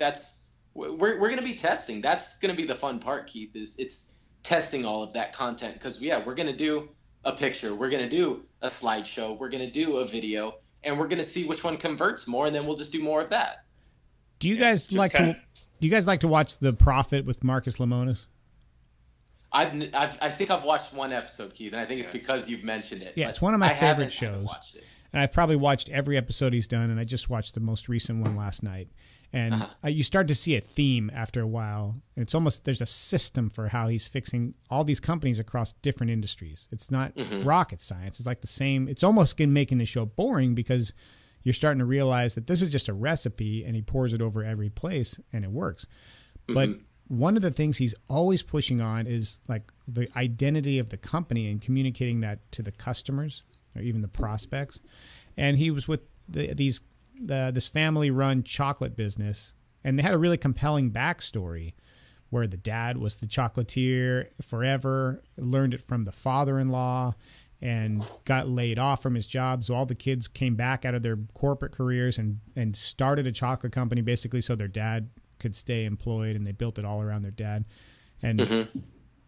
[SPEAKER 3] we're going to be testing. That's going to be the fun part, Keith, it's testing all of that content. Because, we're going to do a picture. We're going to do a slideshow. We're going to do a video. And we're going to see which one converts more, and then we'll just do more of that.
[SPEAKER 1] Do you guys like to watch The Prophet with Marcus Lemonis?
[SPEAKER 3] I think I've watched one episode, Keith, and I think it's because you've mentioned it.
[SPEAKER 1] Yeah, it's one of my favorite shows. And I've probably watched every episode he's done, and I just watched the most recent one last night. And you start to see a theme after a while. And it's almost, there's a system for how he's fixing all these companies across different industries. It's not rocket science. It's like the same. It's almost making the show boring because you're starting to realize that this is just a recipe and he pours it over every place and it works. But one of the things he's always pushing on is like the identity of the company and communicating that to the customers or even the prospects. And he was with this family-run chocolate business, and they had a really compelling backstory where the dad was the chocolatier forever, learned it from the father-in-law, and got laid off from his job. So all the kids came back out of their corporate careers and started a chocolate company basically so their dad could stay employed, and they built it all around their dad. And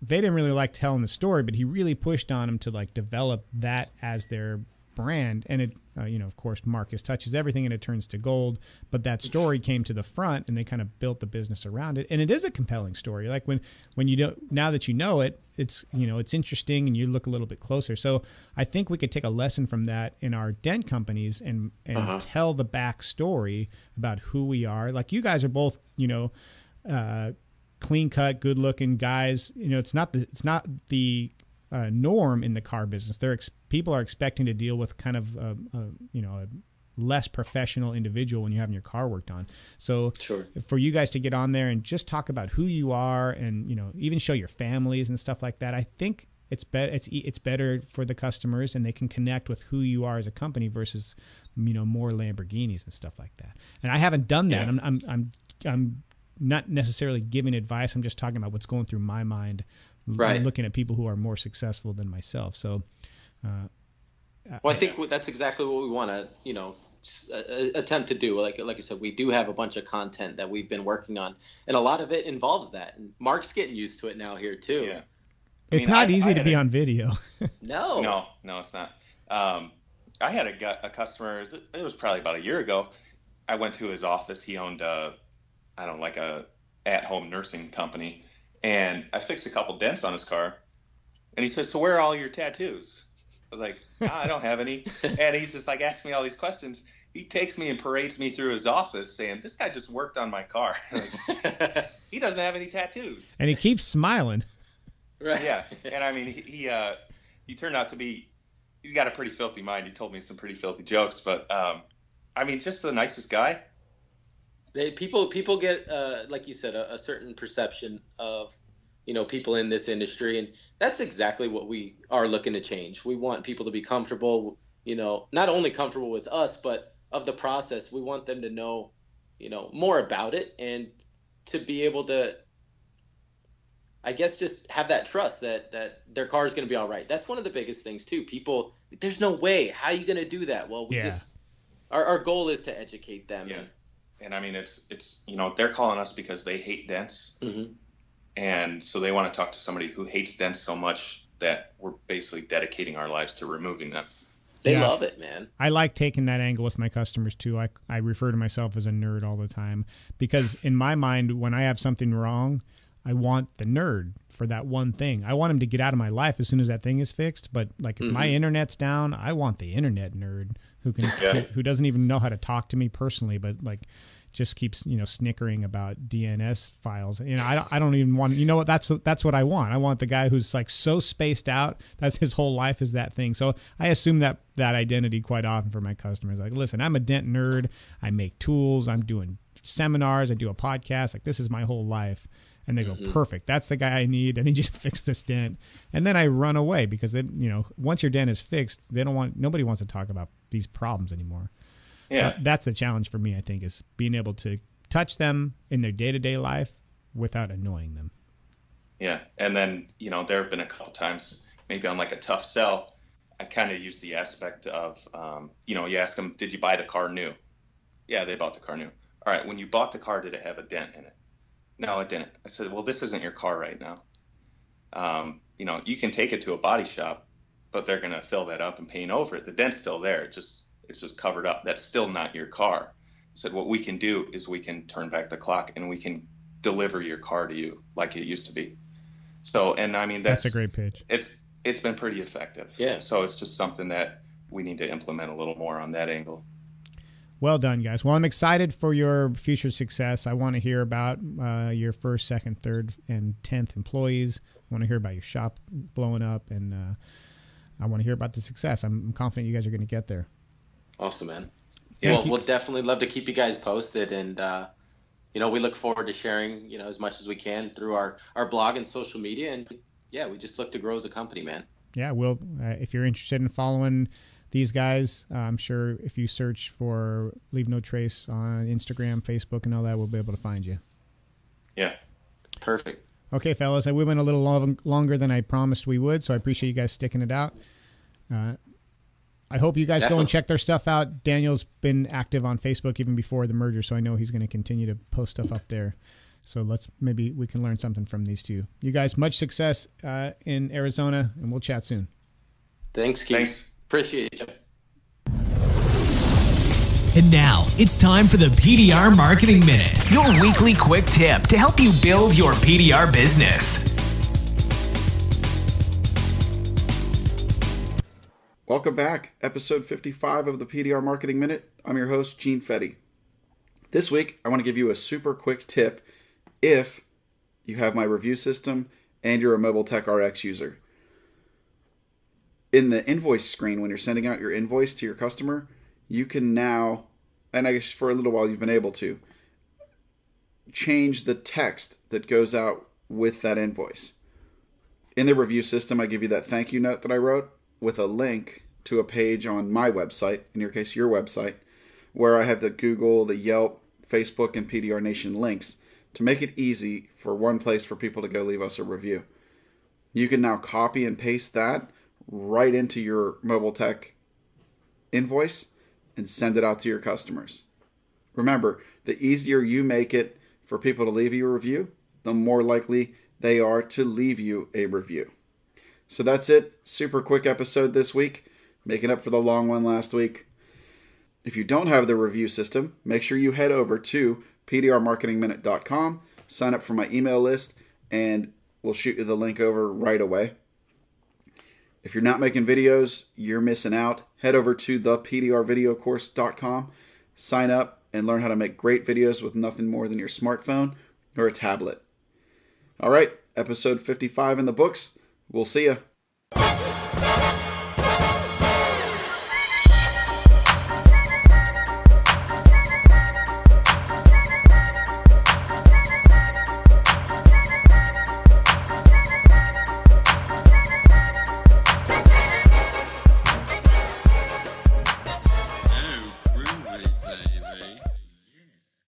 [SPEAKER 1] they didn't really like telling the story, but he really pushed on them to like develop that as their brand. And it, of course, Marcus touches everything and it turns to gold. But that story came to the front, and they kind of built the business around it. And it is a compelling story. Like when you don't, now that you know it, it's it's interesting, and you look a little bit closer. So I think we could take a lesson from that in our dent companies and tell the backstory about who we are. Like you guys are both, clean cut, good looking guys. It's not the norm in the car business. People are expecting to deal with kind of a less professional individual when you're having your car worked on. So
[SPEAKER 3] Sure.
[SPEAKER 1] for you guys to get on there and just talk about who you are and, even show your families and stuff like that, I think it's better for the customers, and they can connect with who you are as a company versus, more Lamborghinis and stuff like that. And I haven't done that.
[SPEAKER 2] Yeah.
[SPEAKER 1] I'm not necessarily giving advice. I'm just talking about what's going through my mind,
[SPEAKER 3] Right.
[SPEAKER 1] looking at people who are more successful than myself. So,
[SPEAKER 3] Well, I think that's exactly what we want to, attempt to do. Like I said, we do have a bunch of content that we've been working on, and a lot of it involves that. And Mark's getting used to it now here too.
[SPEAKER 2] Yeah.
[SPEAKER 1] it's not easy to be on video.
[SPEAKER 3] No.
[SPEAKER 2] No, it's not. I had a customer, it was probably about a year ago. I went to his office. He owned a at-home nursing company, and I fixed a couple dents on his car. And he says, "So where are all your tattoos?" I was like, I don't have any. And he's just like asking me all these questions. He takes me and parades me through his office saying, "This guy just worked on my car." Like, he doesn't have any tattoos.
[SPEAKER 1] And he keeps smiling.
[SPEAKER 3] Right.
[SPEAKER 2] Yeah. And I mean, he turned out to be, he's got a pretty filthy mind. He told me some pretty filthy jokes, but I mean, just the nicest guy.
[SPEAKER 3] People get, like you said, a certain perception of, people in this industry, and that's exactly what we are looking to change. We want people to be comfortable, not only comfortable with us, but of the process. We want them to know, more about it, and to be able to, I guess, just have that trust that their car is going to be all right. That's one of the biggest things too. People, there's no way. How are you going to do that? Well, our goal is to educate them.
[SPEAKER 2] Yeah. And I mean, it's they're calling us because they hate dents.
[SPEAKER 3] Mm-hmm.
[SPEAKER 2] And so they want to talk to somebody who hates dents so much that we're basically dedicating our lives to removing them.
[SPEAKER 3] They love it, man.
[SPEAKER 1] I like taking that angle with my customers too. I refer to myself as a nerd all the time, because in my mind, when I have something wrong, I want the nerd for that one thing. I want him to get out of my life as soon as that thing is fixed. But like, if my internet's down, I want the internet nerd who who doesn't even know how to talk to me personally, but like just keeps, snickering about DNS files. I don't even want, what, that's what I want. I want the guy who's like so spaced out that his whole life is that thing. So I assume that identity quite often for my customers. Like, listen, I'm a dent nerd. I make tools. I'm doing seminars. I do a podcast. Like, this is my whole life. And they go, perfect. That's the guy I need. I need you to fix this dent. And then I run away because once your dent is fixed, nobody wants to talk about these problems anymore.
[SPEAKER 2] Yeah.
[SPEAKER 1] So that's the challenge for me, I think, is being able to touch them in their day-to-day life without annoying them.
[SPEAKER 2] Yeah. And then, there have been a couple times, maybe on like a tough sell, I kind of use the aspect of, you ask them, did you buy the car new? Yeah, they bought the car new. All right. When you bought the car, did it have a dent in it? No, it didn't. I said, well, this isn't your car right now. You can take it to a body shop, but they're going to fill that up and paint over it. The dent's still there. It's just covered up. That's still not your car. I said, what we can do is we can turn back the clock and we can deliver your car to you like it used to be. So, and I mean,
[SPEAKER 1] that's a great pitch.
[SPEAKER 2] It's been pretty effective.
[SPEAKER 3] Yeah.
[SPEAKER 2] So it's just something that we need to implement a little more on that angle.
[SPEAKER 1] Well done, guys. Well, I'm excited for your future success. I want to hear about your first, second, third, and 10th employees. I want to hear about your shop blowing up, and I want to hear about the success. I'm confident you guys are going to get there.
[SPEAKER 3] Awesome, man.
[SPEAKER 1] Yeah,
[SPEAKER 3] we'll definitely love to keep you guys posted, and we look forward to sharing as much as we can through our blog and social media, and we just look to grow as a company, man.
[SPEAKER 1] Yeah, well, if you're interested in following these guys, I'm sure if you search for Leave No Trace on Instagram, Facebook, and all that, we'll be able to find you.
[SPEAKER 2] Yeah.
[SPEAKER 3] Perfect.
[SPEAKER 1] Okay, fellas, we went a little longer than I promised we would, so I appreciate you guys sticking it out. I hope you guys go and check their stuff out. Daniel's been active on Facebook even before the merger, so I know he's going to continue to post stuff up there. So maybe we can learn something from these two. You guys, much success in Arizona, and we'll chat soon.
[SPEAKER 3] Thanks, Keith.
[SPEAKER 2] Thanks.
[SPEAKER 3] Appreciate you.
[SPEAKER 4] And now it's time for the PDR Marketing Minute, your weekly quick tip to help you build your PDR business.
[SPEAKER 5] Welcome back. Episode 55 of the PDR Marketing Minute. I'm your host, Gene Fetty. This week, I want to give you a super quick tip if you have my review system and you're a Mobile Tech RX user. in the invoice screen, when you're sending out your invoice to your customer, you can now, and I guess for a little while you've been able to, change the text that goes out with that invoice. In the review system, I give you that thank you note that I wrote with a link to a page on my website, in your case, your website, where I have the Google, the Yelp, Facebook, and PDR Nation links to make it easy for one place for people to go leave us a review. You can now copy and paste that right into your Mobile Tech invoice and send it out to your customers. Remember, the easier you make it for people to leave you a review, the more likely they are to leave you a review. So that's it. Super quick episode this week, making up for the long one last week. If you don't have the review system, make sure you head over to pdrmarketingminute.com, sign up for my email list, and we'll shoot you the link over right away. If you're not making videos, you're missing out. Head over to thepdrvideocourse.com, sign up, and learn how to make great videos with nothing more than your smartphone or a tablet. All right, episode 55 in the books. We'll see ya.